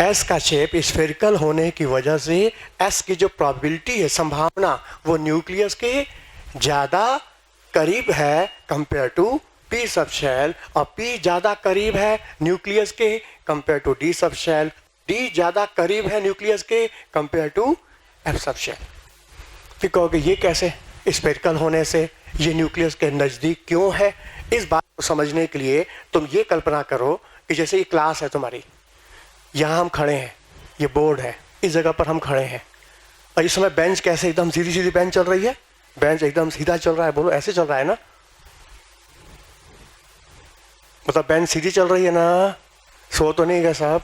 Speaker 1: S का शेप स्फेरिकल होने की वजह से S की जो प्रोबेबिलिटी है, संभावना, वो न्यूक्लियस के ज़्यादा करीब है compare to P sub shell, और P ज़्यादा करीब है न्यूक्लियस के compare to D sub shell, D ज़्यादा करीब है न्यूक्लियस के compare to F sub shell. फिर कहोगे ये कैसे? स्फेरिकल होने से ये न्यूक्लियस के नज़दीक क्यों है? इस बात को समझने के लिए तुम ये कल्पना करो कि जैसे ये क्लास है तुम्हारी, यहाँ हम खड़े हैं, ये बोर्ड है, इस जगह पर हम खड़े हैं, और इस समय बेंच कैसे एकदम सीधी सीधी बेंच चल रही है, बेंच एकदम सीधा चल रहा है, बोलो ऐसे चल रहा है ना, मतलब बेंच सीधी चल रही है ना, सो तो नहीं गए साहब,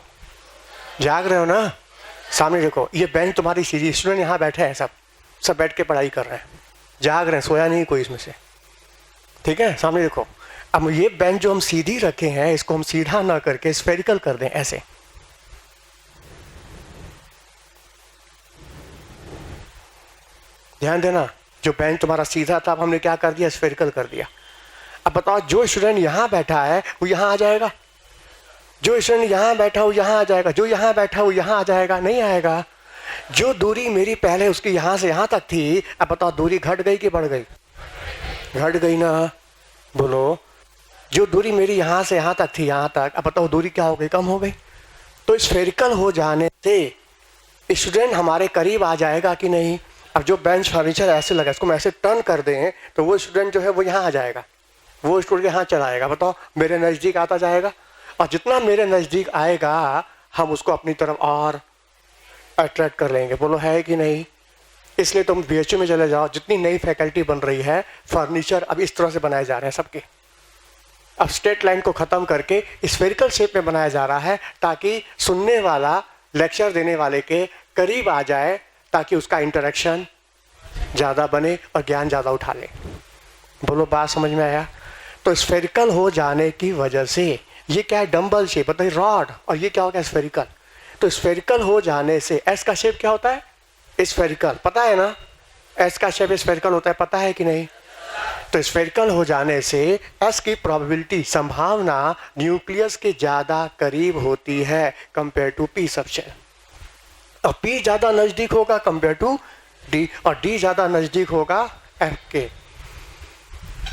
Speaker 1: जाग रहे हो ना? सामने देखो, ये बेंच तुम्हारी सीधी, स्टूडेंट यहाँ बैठे हैं, सब बैठ के पढ़ाई कर रहे हैं, जाग रहे हैं, सोया नहीं कोई इसमें से, ठीक है? सामने देखो, अब ये बेंच जो हम सीधी रखे हैं, इसको हम सीधा ना करके स्फेरिकल कर दें ऐसे, ध्यान देना, जो बेंच तुम्हारा सीधा था, अब हमने क्या कर दिया? स्फेरिकल कर दिया। अब बताओ, जो स्टूडेंट यहाँ बैठा है वो यहाँ आ जाएगा, जो स्टूडेंट यहाँ बैठा हो यहाँ आ जाएगा, जो यहाँ बैठा हो यहाँ आ जाएगा? नहीं आएगा। जो दूरी मेरी पहले उसकी यहाँ से यहाँ तक थी, अब बताओ दूरी घट गई कि बढ़ गई? घट गई ना, बोलो। जो दूरी मेरी यहाँ से यहाँ तक थी, यहाँ तक, अब बताओ दूरी क्या हो गई? कम हो गई। तो स्फेरिकल हो जाने से स्टूडेंट हमारे करीब आ जाएगा कि नहीं? अब जो बेंच फर्नीचर ऐसे लगा, इसको हम ऐसे टर्न कर दें तो वो स्टूडेंट जो है वो यहाँ आ जाएगा, वो स्टूडेंट यहाँ चला आएगा, बताओ मेरे नज़दीक आता जाएगा, और जितना मेरे नज़दीक आएगा हम उसको अपनी तरफ और अट्रैक्ट कर लेंगे। बोलो है कि नहीं? इसलिए तुम BHU में चले जाओ, जितनी नई फैकल्टी बन रही है, फर्नीचर अब इस तरह से बनाए जा रहे हैं सबके। अब स्ट्रेट लाइन को ख़त्म करके स्फेरिकल शेप में बनाया जा रहा है, ताकि सुनने वाला लेक्चर देने वाले के करीब आ जाए, ताकि उसका इंटरेक्शन ज़्यादा बने और ज्ञान ज़्यादा उठा ले। बोलो बात समझ में आया? तो स्फेरिकल हो जाने की वजह से ये क्या है, डंबल शेप, बताइए रॉड, और ये क्या होगा, स्फेरिकल। तो स्फेरिकल हो जाने से एस का शेप क्या होता है, स्फेरिकल, पता है ना? एस का शेप स्फेरिकल होता है, पता है कि नहीं? तो स्फेरिकल हो जाने से एस की प्रोबेबिलिटी, संभावना न्यूक्लियस के ज्यादा करीब होती है कंपेयर टू पी सबशेल। और पी ज्यादा नजदीक होगा कंपेयर टू डी, और डी ज्यादा नजदीक होगा एफ के।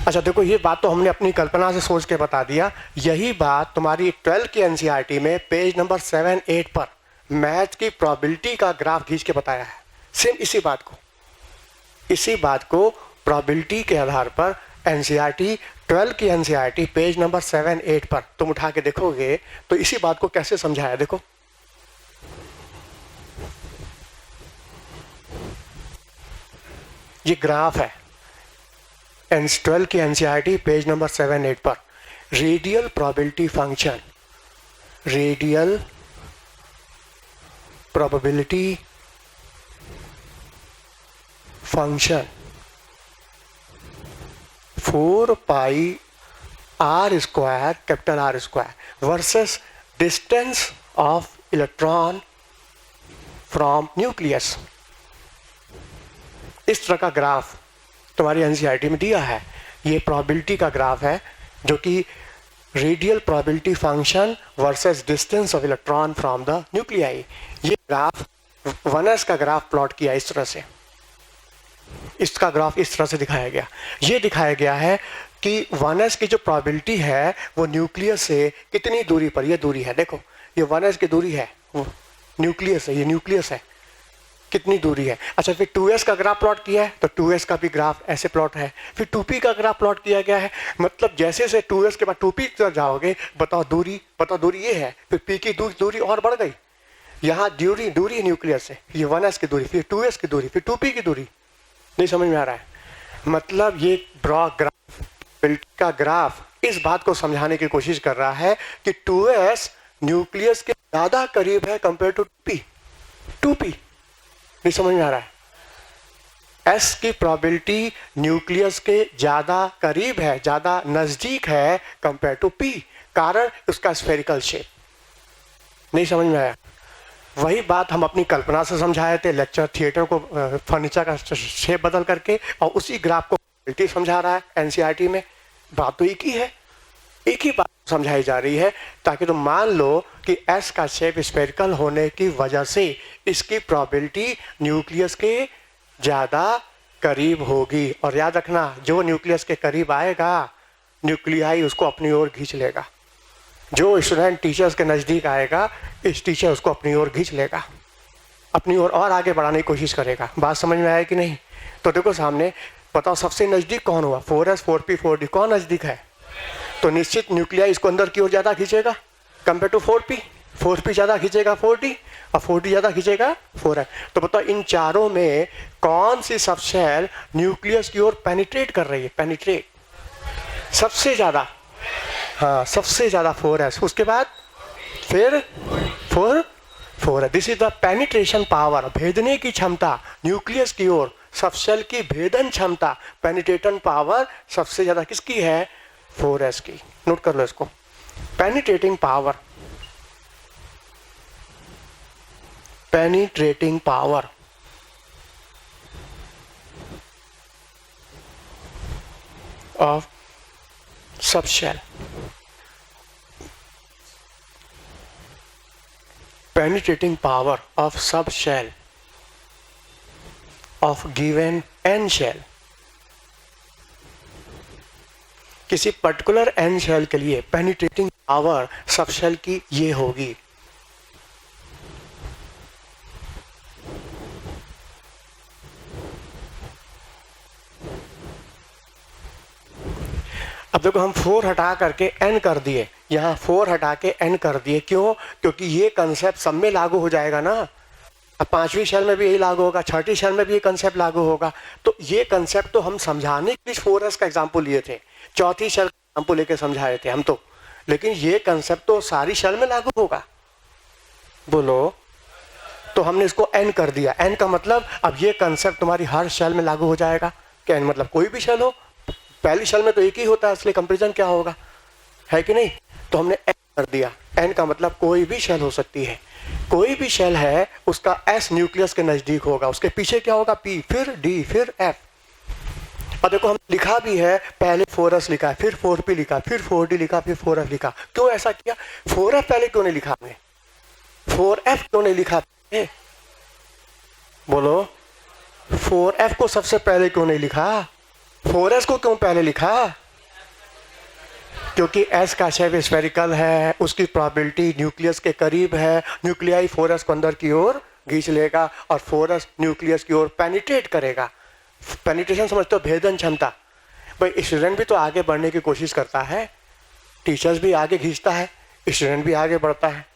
Speaker 1: अच्छा देखो, ये बात तो हमने अपनी कल्पना से सोच के बता दिया। यही बात तुम्हारी 12 की एनसीईआरटी में पेज नंबर 7-8 पर मैच की प्रोबेबिलिटी का ग्राफ खींच के बताया है। सेम इसी बात को प्रोबेबिलिटी के आधार पर एनसीईआरटी 12 की एनसीईआरटी पेज नंबर 7-8 पर तुम उठा के देखोगे तो इसी बात को कैसे समझाया, देखो। ये ग्राफ है 12 की एनसीईआरटी पेज नंबर 7-8 पर। Radial probability function, radial probability function 4 pi R square, capital R square, versus distance of electron from nucleus. इस तरह का ग्राफ तुम्हारी एनसीईआरटी में दिया है। ये प्रोबेबिलिटी का ग्राफ है जो कि radial probability function versus distance of electron from the nuclei. ये ग्राफ 1s का ग्राफ प्लॉट किया इस तरह से, इसका ग्राफ इस तरह से दिखाया गया। ये दिखाया गया है कि 1s की जो प्रोबेबिलिटी है वो न्यूक्लियस से कितनी दूरी पर, ये दूरी है, देखो ये 1s की दूरी है, वो न्यूक्लियस है, ये न्यूक्लियस है, कितनी दूरी है। अच्छा फिर 2s का ग्राफ प्लॉट किया है तो 2s का भी ग्राफ ऐसे प्लॉट है। फिर 2p का ग्राफ प्लॉट किया गया है, मतलब जैसे जैसे 2s के बाद 2p तक जाओगे, बताओ दूरी ये है, फिर p की दूरी और बढ़ गई। यहाँ दूरी न्यूक्लियस है, ये 1s की दूरी, फिर 2s की दूरी, फिर 2p की दूरी। नहीं समझ में आ रहा है? मतलब ये ग्राफ का ग्राफ इस बात को समझाने की कोशिश कर रहा है कि 2s न्यूक्लियस के ज्यादा करीब है कंपेयर टू 2p। नहीं समझ में आ रहा है? s की प्रोबेबिलिटी न्यूक्लियस के ज्यादा करीब है, ज्यादा नजदीक है कंपेयर टू p, कारण उसका स्फेरिकल शेप। नहीं समझ में आया? वही बात हम अपनी कल्पना से समझाए थे, लेक्चर थिएटर को फर्नीचर का शेप बदल करके, और उसी ग्राफ को प्रोबेबिलिटी समझा रहा है एनसीईआरटी में। बात तो एक ही है, एक ही बात समझाई जा रही है, ताकि तुम मान लो कि एस का शेप स्फेरिकल होने की वजह से इसकी प्रोबेबिलिटी न्यूक्लियस के ज़्यादा करीब होगी। और याद रखना, जो न्यूक्लियस के करीब आएगा न्यूक्लियाई उसको अपनी ओर खींच लेगा। जो स्टूडेंट टीचर्स के नज़दीक आएगा, इस टीचर उसको अपनी ओर खींच लेगा, अपनी ओर और आगे बढ़ाने की कोशिश करेगा। बात समझ में आया कि नहीं? तो देखो सामने, बताओ सबसे नज़दीक कौन हुआ, 4s 4p 4d, कौन नज़दीक है? तो निश्चित न्यूक्लियाई इसको अंदर की ओर ज़्यादा खींचेगा कंपेयर टू 4p, 4p ज़्यादा खींचेगा 4d, और 4d ज़्यादा खींचेगा 4s। तो बताओ इन चारों में कौन सी सबशेल न्यूक्लियस की ओर पेनिट्रेट कर रही है? पेनिट्रेट सबसे ज़्यादा, हाँ सबसे ज़्यादा 4s, उसके बाद फिर 4s। This is the penetration power, भेदने की क्षमता न्यूक्लियस की ओर, सबशेल की भेदन क्षमता, पेनिट्रेशन पावर सबसे ज़्यादा किसकी है? 4s की। नोट कर लो इसको, penetrating power, penetrating power of subshell, penetrating power of subshell of given n shell, किसी पर्टिकुलर n शेल के लिए पेनिट्रेटिंग पावर सबशेल की ये होगी। अब देखो हम 4 हटा करके n कर दिए, यहाँ 4 हटा के n कर दिए, क्यों? क्योंकि ये कंसेप्ट सब में लागू हो जाएगा ना। अब 5वीं शेल में भी यही लागू होगा, 6ठी शेल में भी ये कंसेप्ट लागू होगा। तो ये कंसेप्ट तो हम समझाने के लिए 4s का एग्जाम्पल लिए थे, 4थी शेल का एग्जाम्पल लेके समझाए थे हम तो, लेकिन ये कंसेप्ट तो सारी शेल में लागू होगा। बोलो, तो हमने इसको n कर दिया। n का मतलब अब ये कंसेप्ट तुम्हारी हर शेल में लागू हो जाएगा। क्या n मतलब कोई भी शेल हो, पहली शेल में तो एक ही होता है, इसलिए कंपेरिजन क्या होगा, है कि नहीं। तो हमने एन कर दिया। एन का मतलब कोई भी शेल हो सकती है, कोई भी शेल है उसका एस न्यूक्लियस के नजदीक होगा, उसके पीछे क्या होगा, पी, फिर डी, फिर एफ। और देखो हम लिखा भी है, पहले 4s लिखा है, फिर 4p लिखा, फिर 4d लिखा, फिर 4f लिखा। क्यों ऐसा किया? 4f पहले क्यों नहीं लिखा हमने, 4f क्यों नहीं लिखा? बोलो, 4f को सबसे पहले क्यों नहीं लिखा, 4s को क्यों पहले लिखा? क्योंकि s का शेप स्फेरिकल है, उसकी प्रोबेबिलिटी न्यूक्लियस के करीब है, न्यूक्लियाई 4s को अंदर की ओर खींच लेगा और 4s न्यूक्लियस की ओर पेनिट्रेट करेगा। पेनिट्रेशन समझते हो, भेदन क्षमता। भाई स्टूडेंट भी तो आगे बढ़ने की कोशिश करता है, टीचर्स भी आगे खींचता है, स्टूडेंट भी आगे बढ़ता है।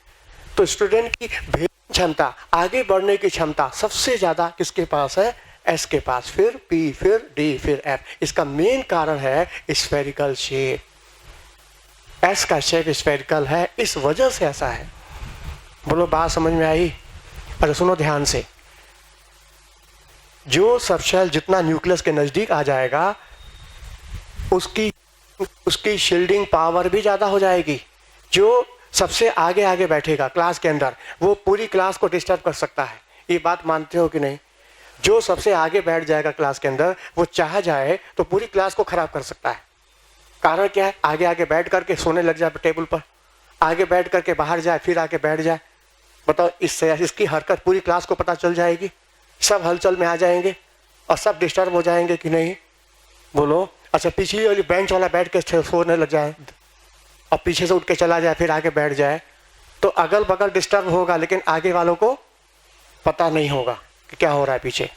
Speaker 1: तो स्टूडेंट की भेदन क्षमता, आगे बढ़ने की क्षमता सबसे ज्यादा किसके पास है, एस के पास, फिर पी, फिर डी, फिर एफ। इसका मेन कारण है स्फेरिकल शेप। एस का शेप स्फेरिकल है, इस वजह से ऐसा है। बोलो, बात समझ में आई? अरे सुनो ध्यान से, जो सब शेल जितना न्यूक्लियस के नजदीक आ जाएगा उसकी शील्डिंग पावर भी ज्यादा हो जाएगी। जो सबसे आगे आगे बैठेगा क्लास के अंदर, वो पूरी क्लास को डिस्टर्ब कर सकता है। ये बात मानते हो कि नहीं? जो सबसे आगे बैठ जाएगा क्लास के अंदर, वो चाह जाए तो पूरी क्लास को खराब कर सकता है। कारण क्या है? आगे आगे बैठ करके सोने लग जाए टेबल पर, आगे बैठ करके बाहर जाए, फिर आके बैठ जाए। बताओ, इससे इसकी हरकत पूरी क्लास को पता चल जाएगी, सब हलचल में आ जाएंगे और सब डिस्टर्ब हो जाएंगे कि नहीं? बोलो। अच्छा, पिछली वाली बेंच वाला बैठ के सोने लग जाए और पीछे से उठ के चला जाए, फिर आगे बैठ जाए, तो अगल बगल डिस्टर्ब होगा, लेकिन आगे वालों को पता नहीं होगा कि क्या हो रहा है पीछे।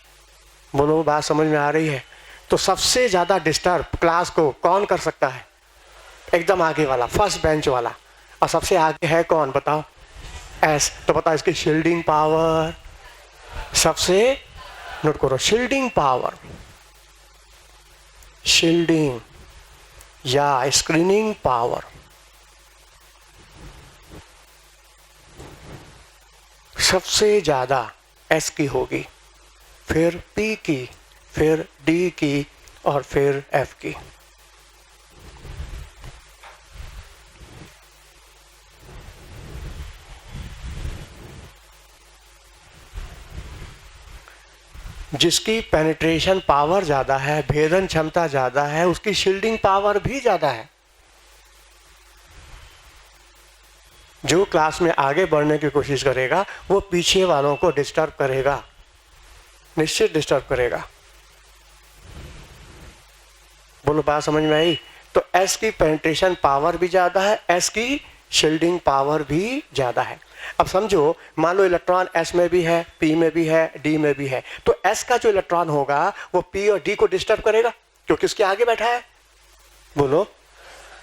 Speaker 1: बोलो, बात समझ में आ रही है? तो सबसे ज्यादा डिस्टर्ब क्लास को कौन कर सकता है? एकदम आगे वाला, फर्स्ट बेंच वाला। और सबसे आगे है कौन, बताओ? एस। तो बताओ इसकी शील्डिंग पावर सबसे, नोट करो, शील्डिंग पावर, शील्डिंग या स्क्रीनिंग पावर सबसे ज्यादा एस की होगी, फिर पी की, फिर डी की और फिर एफ की। जिसकी पेनिट्रेशन पावर ज्यादा है, भेदन क्षमता ज्यादा है, उसकी शील्डिंग पावर भी ज्यादा है। जो क्लास में आगे बढ़ने की कोशिश करेगा वो पीछे वालों को डिस्टर्ब करेगा, निश्चित डिस्टर्ब करेगा। बोलो, बात समझ में आई? तो एस की पेनिट्रेशन पावर भी ज्यादा है, एस की शील्डिंग पावर भी ज्यादा है। अब समझो, मान लो इलेक्ट्रॉन एस में भी है, पी में भी है, डी में भी है, तो एस का जो इलेक्ट्रॉन होगा वो पी और डी को डिस्टर्ब करेगा क्योंकि उसके आगे बैठा है। बोलो,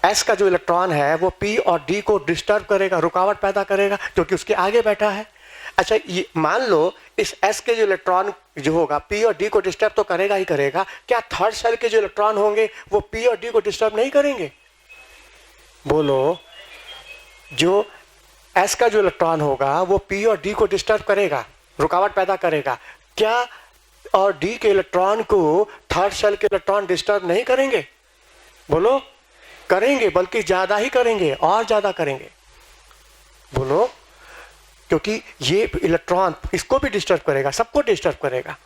Speaker 1: एस का जो इलेक्ट्रॉन है वो पी और डी को डिस्टर्ब करेगा, रुकावट पैदा करेगा क्योंकि उसके आगे बैठा है। अच्छा, ये मान लो इस एस के जो इलेक्ट्रॉन जो होगा पी और डी को डिस्टर्ब तो करेगा ही करेगा, क्या थर्ड शेल के जो इलेक्ट्रॉन होंगे वो पी और डी को डिस्टर्ब नहीं करेंगे? बोलो, जो एस का जो इलेक्ट्रॉन होगा वो पी और डी को डिस्टर्ब करेगा, रुकावट पैदा करेगा, क्या और डी के इलेक्ट्रॉन को थर्ड शेल के इलेक्ट्रॉन डिस्टर्ब नहीं करेंगे? बोलो, करेंगे, बल्कि ज्यादा ही करेंगे और ज्यादा करेंगे। बोलो, क्योंकि ये इलेक्ट्रॉन इसको भी डिस्टर्ब करेगा, सबको डिस्टर्ब करेगा।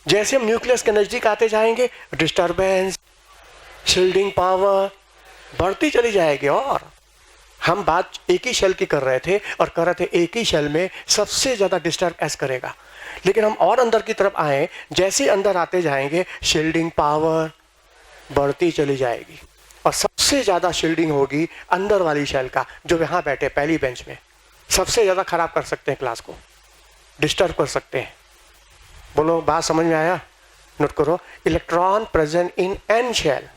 Speaker 1: जैसे हम न्यूक्लियस के नजदीक आते जाएंगे, डिस्टर्बेंस, शील्डिंग पावर बढ़ती चली जाएगी। और हम बात एक ही शेल की कर रहे थे और कर रहे थे एक ही शेल में सबसे ज्यादा डिस्टर्ब एस करेगा, लेकिन हम और अंदर की तरफ आए, जैसे अंदर आते जाएंगे शील्डिंग पावर बढ़ती चली जाएगी और सबसे ज्यादा शील्डिंग होगी अंदर वाली शेल का, जो यहां बैठे पहली बेंच में, सबसे ज्यादा खराब कर सकते हैं क्लास को, डिस्टर्ब कर सकते हैं। बोलो, बात समझ में आया? नोट करो, electron present in N shell,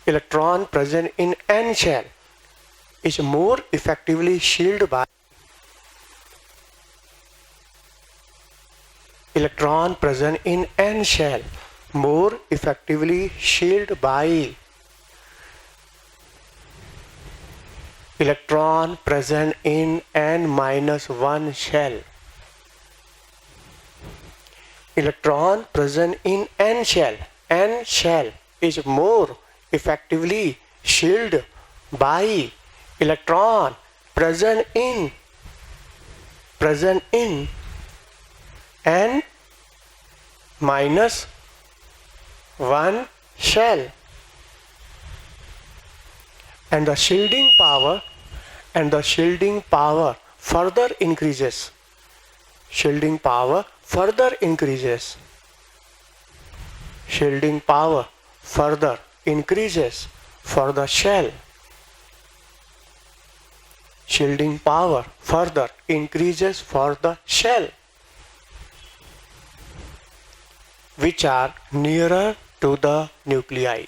Speaker 1: electron present in n shell is more effectively shielded by electron present in n shell more effectively shielded by electron present in n-1 shell. Electron present in n shell N shell is more effectively shielded by electron present in N minus 1 shell, and the shielding power further increases. Shielding power further increases for the shell. Shielding power further increases for the shell, which are nearer to the nuclei.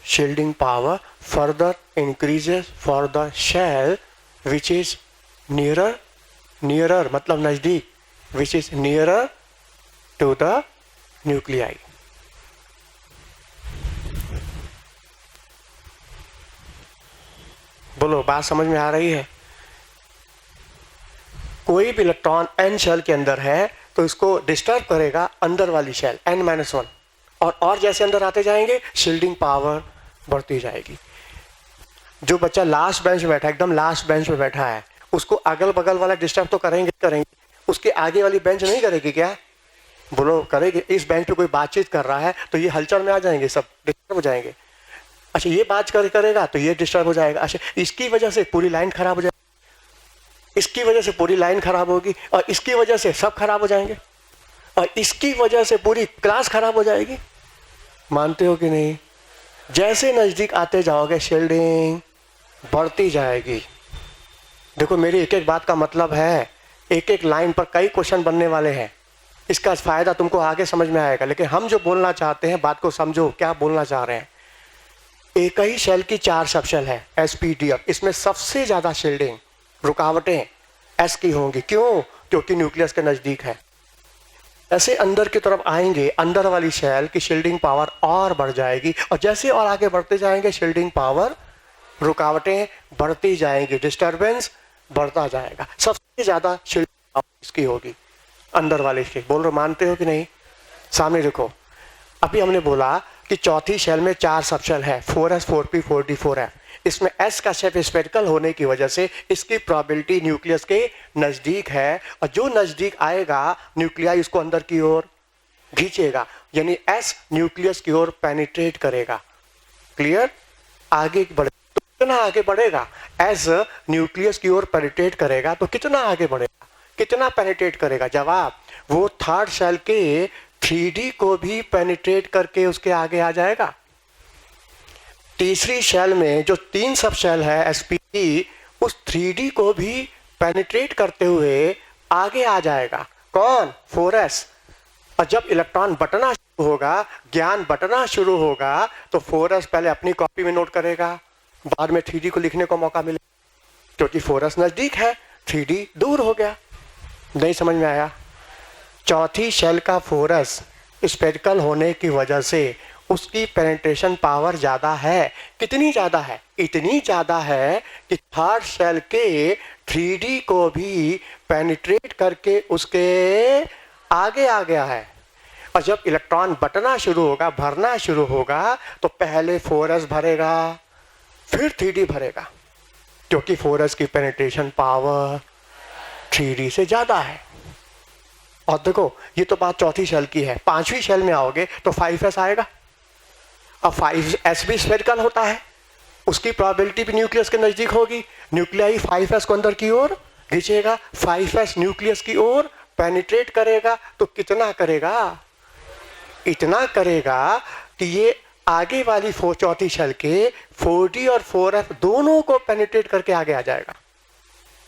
Speaker 1: Shielding power further increases for the shell which is nearer मतलब नजदीक, which is nearer to the nuclei. बोलो, बात समझ में आ रही है? कोई भी इलेक्ट्रॉन n शेल के अंदर है तो इसको डिस्टर्ब करेगा अंदर वाली शेल n-1, और जैसे अंदर आते जाएंगे शील्डिंग पावर बढ़ती जाएगी. जो बच्चा लास्ट बेंच में बैठा है, एकदम लास्ट बेंच में बैठा है, उसको अगल बगल वाला डिस्टर्ब तो करेंगे, उसके आगे वाली बेंच नहीं करेगी क्या? बोलो, करेगी. इस बेंच पे कोई बातचीत कर रहा है तो ये हलचल में आ जाएंगे, सब डिस्टर्ब हो जाएंगे. अच्छा, ये बात करेगा तो ये डिस्टर्ब हो जाएगा. अच्छा, इसकी वजह से पूरी लाइन खराब हो जाएगी, इसकी वजह से पूरी लाइन खराब होगी, और इसकी वजह से सब खराब हो जाएंगे, और इसकी वजह से पूरी क्लास खराब हो जाएगी. मानते हो कि नहीं? जैसे नजदीक आते जाओगे शील्डिंग बढ़ती जाएगी. देखो, मेरी एक एक बात का मतलब है, एक एक लाइन पर कई क्वेश्चन बनने वाले हैं. इसका फायदा तुमको आगे समझ में आएगा. लेकिन हम जो बोलना चाहते हैं, बात को समझो क्या बोलना चाह रहे हैं. एक ही शेल की 4 सब शेल है SPDF. इसमें सबसे ज्यादा शील्डिंग रुकावटें S की होंगी. क्यों? क्योंकि न्यूक्लियस के नजदीक है. ऐसे अंदर की तरफ आएंगे, अंदर वाली शेल की शील्डिंग पावर और बढ़ जाएगी, और जैसे और आगे बढ़ते जाएंगे शील्डिंग पावर, रुकावटें बढ़ती जाएंगी, डिस्टर्बेंस बढ़ता जाएगा. सबसे ज्यादा शील्डिंग पावर इसकी होगी अंदर वाले की. बोल रहे, मानते हो कि नहीं? सामने देखो, अभी हमने बोला कि चौथी शेल में 4 सब शेल है, 4s 4p 4d 4f. इसमें S का शेप स्फेरिकल होने की वजह से इसकी प्रोबेबिलिटी न्यूक्लियस के नजदीक है, और जो नजदीक आएगा न्यूक्लियाई उसको अंदर की ओर खींचेगा, यानी S न्यूक्लियस की ओर पेनिट्रेट करेगा. क्लियर? आगे बढ़े तो कितना आगे बढ़ेगा? S न्यूक्लियस की ओर पेनिट्रेट करेगा तो कितना आगे बढ़ेगा? कितना पेनिट्रेट करेगा? जवाब, वो थर्ड शेल के 3D को भी पेनिट्रेट करके उसके आगे आ जाएगा. तीसरी शेल में जो 3 सब शेल है SPD, उस 3D को भी पेनिट्रेट करते हुए आगे आ जाएगा. कौन? 4s. और जब इलेक्ट्रॉन बटना शुरू होगा, ज्ञान बटना शुरू होगा, तो 4s पहले अपनी कॉपी में नोट करेगा, बाद में 3D को लिखने का मौका मिलेगा, क्योंकि 4s नजदीक है, 3D दूर हो गया. नहीं समझ में आया? चौथी शेल का 4s स्फेरिकल होने की वजह से उसकी पेनिट्रेशन पावर ज्यादा है. कितनी ज्यादा है? इतनी ज्यादा है कि थर्ड शेल के 3D को भी पेनिट्रेट करके उसके आगे आ गया है. और जब इलेक्ट्रॉन बटना शुरू होगा, भरना शुरू होगा, तो पहले 4s भरेगा, फिर 3D भरेगा, क्योंकि 4s की पेनिट्रेशन पावर 3D से ज्यादा है. और देखो, ये तो बात चौथी शेल की है. 5वीं शेल में आओगे तो 5s आएगा. अब 5s भी स्फेरिकल होता है, उसकी प्रोबेबिलिटी भी न्यूक्लियस के नजदीक होगी. न्यूक्लियाई 5s को अंदर की ओर खींचेगा, 5s न्यूक्लियस की ओर पेनिट्रेट करेगा, तो कितना करेगा? इतना करेगा कि ये आगे वाली चौथी शेल के 4d और 4f दोनों को पेनिट्रेट करके आगे आ जाएगा.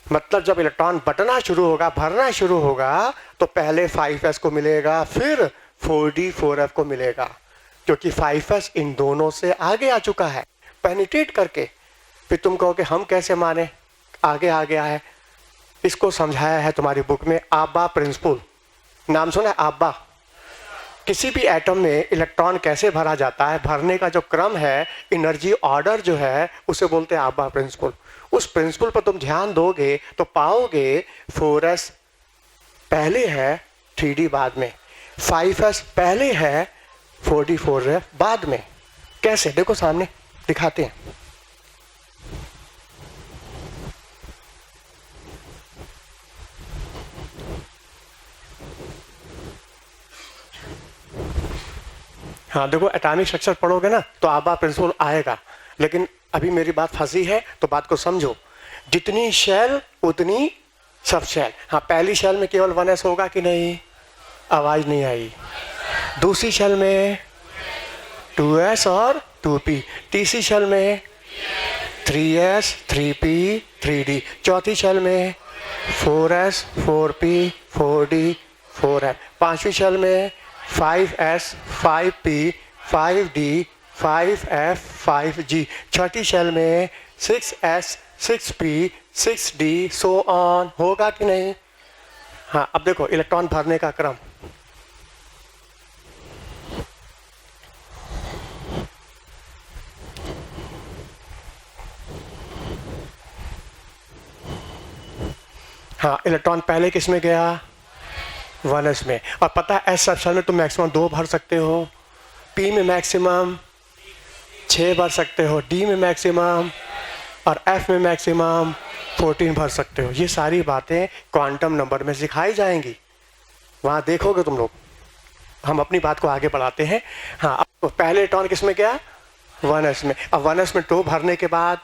Speaker 1: मतलब जब इलेक्ट्रॉन बटना शुरू होगा, भरना शुरू होगा, तो पहले 5s को मिलेगा, फिर 4d 4f को मिलेगा, क्योंकि 5s इन दोनों से आगे आ चुका है पेनिट्रेट करके. फिर तुम कहोगे हम कैसे माने आगे आ गया है? इसको समझाया है तुम्हारी बुक में, आब्बा प्रिंसिपल. नाम सुना है आब्बा? किसी भी एटम में इलेक्ट्रॉन कैसे भरा जाता है, भरने का जो क्रम है, एनर्जी ऑर्डर जो है, उसे बोलते हैं आब्बा प्रिंसिपल. उस प्रिंसिपल पर तुम ध्यान दोगे तो पाओगे 4s पहले है, 3D बाद में. 5s पहले है, 44 है बाद में। कैसे? देखो सामने दिखाते हैं। हाँ देखो, एटॉमिक स्ट्रक्चर पढ़ोगे ना तो आबा प्रिंसिपल आएगा, लेकिन अभी मेरी बात फंसी है तो बात को समझो। जितनी शेल उतनी सब शेल। हाँ, पहली शेल में केवल 1s होगा कि नहीं? आवाज नहीं आई। दूसरी शेल में 2s और 2p। तीसरी शेल में 3s 3p 3d। चौथी शेल में 4s 4p 4d 4f। पांचवी शेल में 5s 5p 5d 5f 5g। छठी शेल में 6s 6p 6d so on. होगा कि नहीं? हाँ, अब देखो इलेक्ट्रॉन भरने का क्रम। हाँ, इलेक्ट्रॉन पहले किस में गया? 1s में। और पता है एस सब शेल में तुम मैक्सिमम 2 भर सकते हो, p में मैक्सिमम 6 भर सकते हो, d में मैक्सिमम और f में मैक्सिमम 14 भर सकते हो। ये सारी बातें क्वांटम नंबर में सिखाई जाएंगी, वहाँ देखोगे तुम लोग। हम अपनी बात को आगे बढ़ाते हैं। हाँ, अब तो पहले इलेक्ट्रॉन किस में गया? 1s में। अब 1s में 2 भरने के बाद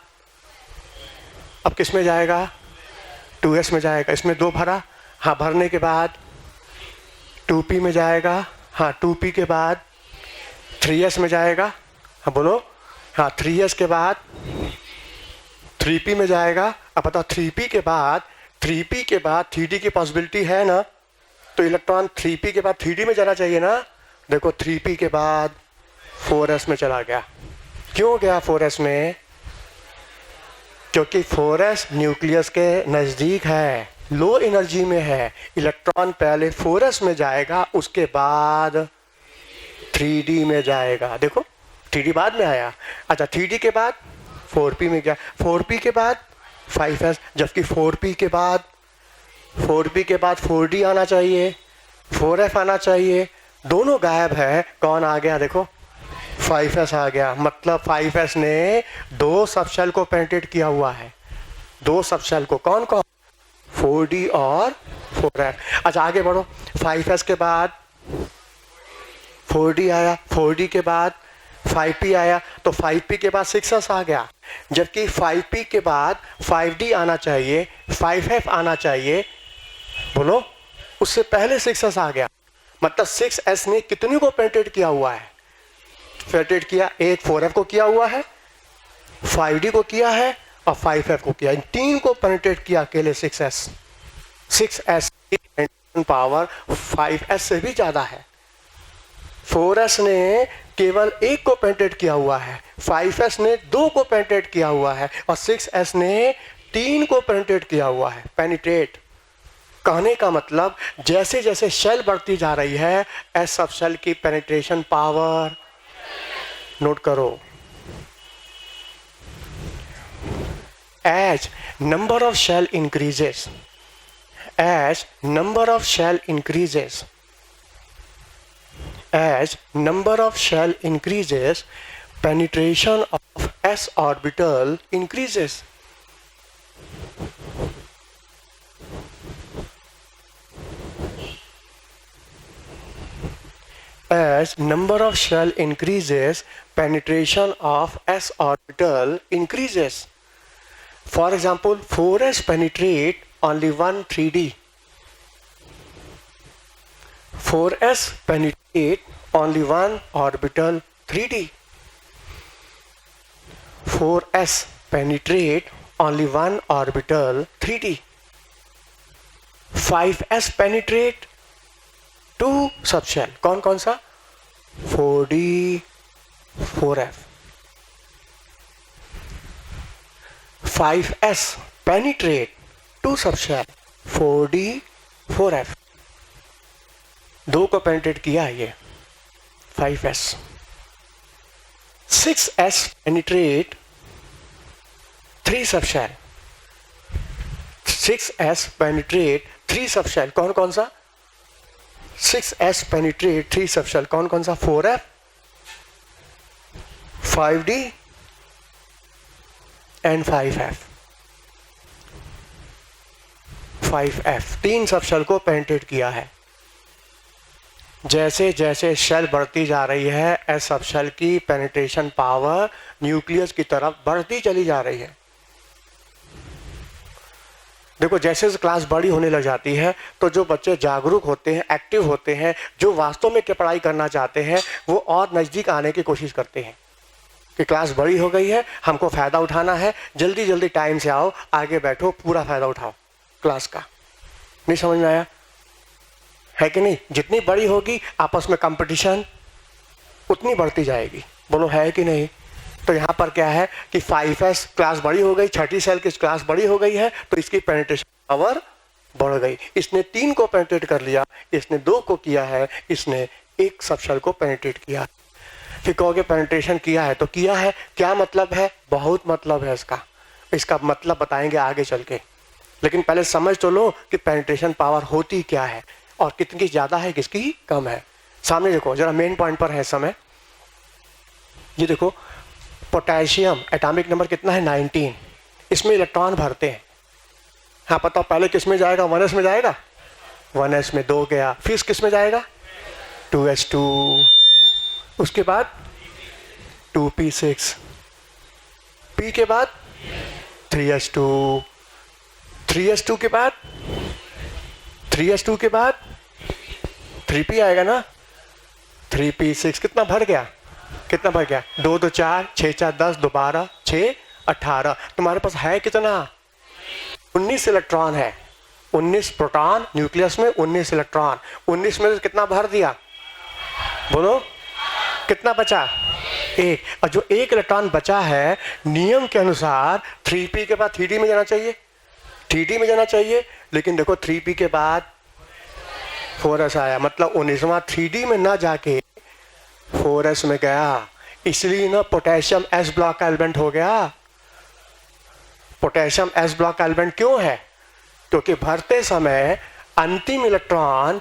Speaker 1: अब किस में जाएगा? 2s में जाएगा। इसमें 2 भरा, हाँ, भरने के बाद 2p में जाएगा। हाँ, 2p के बाद 3s में जाएगा। हाँ बोलो। हाँ, 3s के बाद 3p में जाएगा। अब बताओ 3p के बाद 3d की पॉसिबिलिटी है ना, तो इलेक्ट्रॉन 3p के बाद 3d में जाना चाहिए ना। देखो 3p के बाद 4s में चला गया। क्यों गया 4s में? क्योंकि 4s न्यूक्लियस के नज़दीक है, लो एनर्जी में है। इलेक्ट्रॉन पहले 4s में जाएगा, उसके बाद 3d में जाएगा। देखो 3d बाद में आया। अच्छा, 3d के बाद 4p में गया, 4p के बाद 5s, जबकि 4p के बाद 4d आना चाहिए, 4f आना चाहिए। दोनों गायब है। कौन आ गया? देखो 5s आ गया। मतलब 5s ने 2 सबशेल को पेनिट्रेट किया हुआ है। 2 सबशेल को। कौन कौन? 4d और 4f। अच्छा आगे बढ़ो। 5s के बाद 4d आया, 4d के बाद 5p आया, तो 5p के बाद 6s आ गया। जबकि 5p के बाद 5d आना चाहिए, 5f आना चाहिए। बोलो, उससे पहले 6s आ गया। मतलब 6s ने कितने को पेनिट्रेट किया हुआ है? पेनिट्रेट किया, एक 4f को किया हुआ है, 5d को किया है और 5f को किया। इन 3 को पेनिट्रेट किया अकेले 6s। 6s की पेनिट्रेशन पावर 5s से भी ज़्यादा है। 4s ने केवल 1 को पेनिट्रेट किया हुआ है, 5s ने 2 को पेनिट्रेट किया हुआ है और 6s ने 3 को पेनिट्रेट किया हुआ है। पेनिट्रेट कहने का मतलब जैसे जैसे शेल बढ़ती जा रही है, एस सब शेल की पेनिट्रेशन पावर नोट करो। As number of shell increases, as number of shell increases, as number of shell increases, penetration of s orbital increases. As number of shell increases, penetration of s orbital increases. For example, 4s penetrate only one 3d. 4s penetrate only one orbital 3d. 4s penetrate only one orbital 3d. 5s penetrate 2 subshell. कौन कौन सा? 4d 4f. 5s penetrate 2 subshell 4d 4f. 2 को पेनिट्रेट किया है ये 5s. 6s penetrate 3 subshell. 6s penetrate 3 subshell. कौन कौन सा? 6s पेनिट्रेट 3 सबशेल, कौन कौन सा? 4f, 5d and 5f। 5f 3 subshell को पेनिट्रेट किया है। जैसे जैसे शेल बढ़ती जा रही है, एस सबशेल की पेनिट्रेशन पावर न्यूक्लियस की तरफ बढ़ती चली जा रही है। देखो जैसे क्लास बड़ी होने लग जाती है तो जो बच्चे जागरूक होते हैं, एक्टिव होते हैं, जो वास्तव में क्या पढ़ाई करना चाहते हैं, वो और नज़दीक आने की कोशिश करते हैं कि क्लास बड़ी हो गई है, हमको फ़ायदा उठाना है, जल्दी जल्दी टाइम से आओ, आगे बैठो, पूरा फ़ायदा उठाओ क्लास का। नहीं समझ में आया? है कि नहीं? जितनी बड़ी होगी आपस में कंपटीशन उतनी बढ़ती जाएगी। बोलो है कि नहीं? तो यहाँ पर क्या है कि 5s क्लास बड़ी हो गई, छठी सेल की क्लास बड़ी हो गई है, तो इसकी पेनिट्रेशन पावर बढ़ गई। इसने 3 को पेनिट्रेट कर लिया, इसने 2 को किया है, इसने 1 सबशेल को पेनिट्रेट किया। फिर कहोगे पेनिट्रेशन किया है तो किया है, क्या मतलब है? बहुत मतलब है इसका मतलब बताएंगे आगे चल के, लेकिन पहले समझ तो लो कि पेनिट्रेशन पावर होती क्या है और कितनी ज़्यादा है, किसकी कम है। सामने देखो जरा, मेन पॉइंट पर है इस समय। ये देखो पोटेशियम एटॉमिक नंबर कितना है? 19। इसमें इलेक्ट्रॉन भरते हैं। हाँ पता पहले किस में जाएगा? 1s में जाएगा, 1s में 2 गया, फिर किस में जाएगा? 2s2, उसके बाद 2p6, p के बाद 3s2, 3s2 के बाद 3s2 के बाद 3p आएगा ना, 3p6, कितना भर गया? कितना भर गया? 2 2 4, 6 4 10, 2 12, 6 18। तुम्हारे पास है कितना? 19 इलेक्ट्रॉन है, 19 प्रोटॉन, न्यूक्लियस में 19 इलेक्ट्रॉन। 19 में से कितना भर दिया? बोलो कितना बचा? 1। और जो 1 इलेक्ट्रॉन बचा है, नियम के अनुसार 3p के बाद 3d में जाना चाहिए, 3d में जाना चाहिए, लेकिन देखो 3p के बाद 4s आया, मतलब 19वां 3d में ना जाके 4s में गया, इसलिए ना पोटेशियम s ब्लॉक का एलिमेंट हो गया। पोटेशियम s ब्लॉक का एलिमेंट क्यों है? क्योंकि भरते समय अंतिम इलेक्ट्रॉन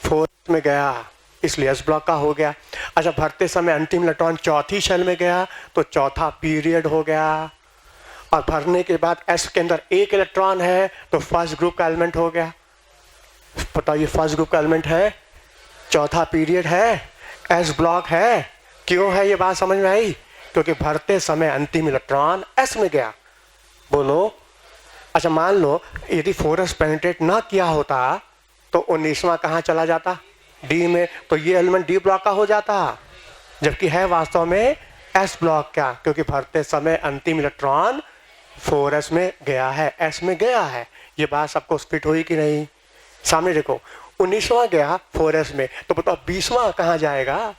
Speaker 1: 4s में गया, इसलिए s ब्लॉक का हो गया। अच्छा, भरते समय अंतिम इलेक्ट्रॉन चौथी शेल में गया तो चौथा पीरियड हो गया, और भरने के बाद s के अंदर 1 इलेक्ट्रॉन है तो फर्स्ट ग्रुप का एलिमेंट हो गया। बताइए फर्स्ट ग्रुप का एलिमेंट है, चौथा पीरियड है, एस ब्लॉक है। क्यों है ये बात समझ में आई? क्योंकि भरते समय अंतिम इलेक्ट्रॉन एस में गया। बोलो अच्छा, मान लो यदि 4s पेनिट्रेट ना किया होता तो 19वां कहाँ चला जाता? डी में, तो ये एलिमेंट डी ब्लॉक का हो जाता, जबकि है वास्तव में एस ब्लॉक का, क्योंकि भरते समय अंतिम इलेक्ट्रॉन 4s में गया है, एस में गया है। ये बात सबको फिट हुई कि नहीं? सामने देखो, 19वां गया 4s में, तो बताओ 20वां कहाँ जाएगा?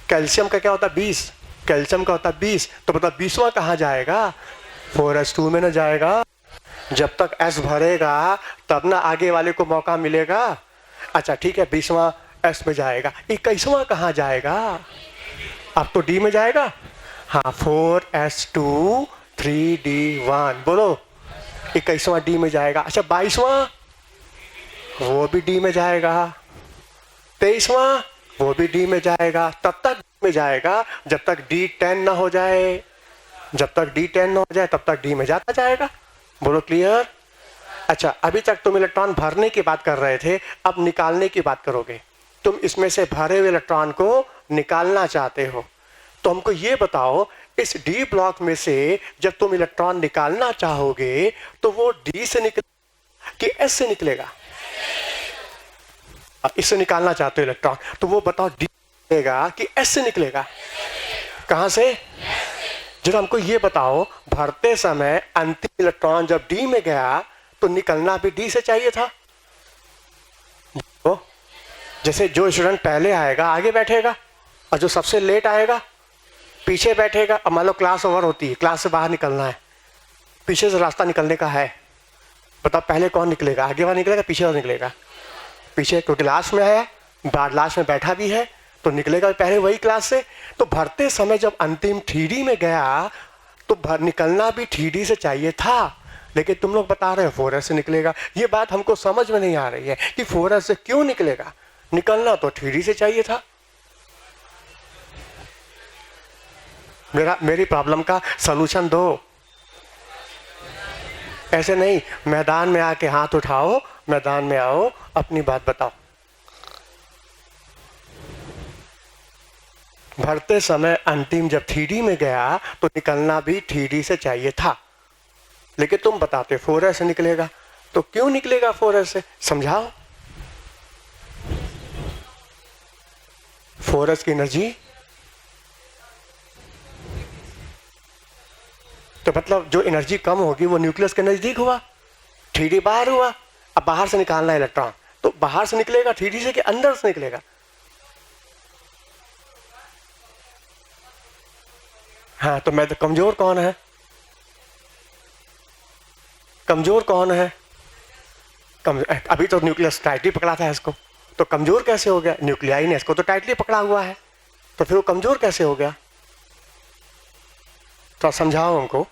Speaker 1: कैल्शियम का क्या होता है? 20। कैल्शियम का होता है 20, तो बताओ 20वां कहाँ जाएगा? 4s2 में ना जाएगा। जब तक s भरेगा तब ना आगे वाले को मौका मिलेगा। अच्छा ठीक है, 20वां s में जाएगा, 21वां कहाँ जाएगा? अब तो d में जाएगा। हाँ, 4s2 3d1, बोलो 21वां d में जाएगा। अच्छा 22वां, वो भी डी में जाएगा। 23वां, वो भी डी में जाएगा। तब तक में जाएगा जब तक D10 ना हो जाए। जब तक D10 ना हो जाए तब तक डी में जाता जाएगा। बोलो क्लियर? अच्छा, अभी तक तुम इलेक्ट्रॉन भरने की बात कर रहे थे, अब निकालने की बात करोगे। तुम इसमें से भरे हुए इलेक्ट्रॉन को निकालना चाहते हो, तो हमको ये बताओ, इस डी ब्लॉक में से जब तुम इलेक्ट्रॉन निकालना चाहोगे तो वो डी से निकलेगा कि एस से निकलेगा? इससे निकालना चाहते हो इलेक्ट्रॉन, तो वो बताओ डी निकलेगा कि एस से निकलेगा? कहां से? जरा हमको ये बताओ, भरते समय अंतिम इलेक्ट्रॉन जब डी में गया तो निकलना भी डी से चाहिए था। तो जैसे जो स्टूडेंट पहले आएगा आगे बैठेगा, और जो सबसे लेट आएगा पीछे बैठेगा। अब मान लो क्लास ओवर होती है, क्लास से बाहर निकलना है, पीछे से रास्ता निकलने का है, बताओ पहले कौन निकलेगा? आगे वाला निकलेगा, पीछे वाला निकलेगा? पीछे, क्योंकि लास्ट में आया, बाद लास्ट में बैठा भी है तो निकलेगा पहले वही क्लास से। तो भरते समय जब अंतिम 3D में गया तो निकलना भी 3D से चाहिए था, लेकिन तुम लोग बता रहे हो 4s से निकलेगा। ये बात हमको समझ में नहीं आ रही है कि 4s से क्यों निकलेगा। निकलना तो 3D से चाहिए था। मेरी प्रॉब्लम का सलूशन दो। ऐसे नहीं, मैदान में आके हाथ उठाओ, मैदान में आओ, अपनी बात बताओ। भरते समय अंतिम जब 3D में गया तो निकलना भी 3D से चाहिए था, लेकिन तुम बताते 4S से निकलेगा। तो क्यों निकलेगा 4S से, समझाओ। 4S की एनर्जी तो मतलब जो एनर्जी कम होगी वो न्यूक्लियस के नजदीक हुआ, 3D बाहर हुआ। अब बाहर से निकालना है इलेक्ट्रॉन, तो बाहर से निकलेगा 3D से कि अंदर से निकलेगा? हाँ, तो मैं तो कमजोर कौन है? कमजोर कौन है? अभी तो न्यूक्लियस टाइटली पकड़ा था इसको, तो कमजोर कैसे हो गया? न्यूक्लियाई ने इसको तो टाइटली पकड़ा हुआ है, तो फिर वो कमजोर कैसे हो गया? तो समझाओ हमको।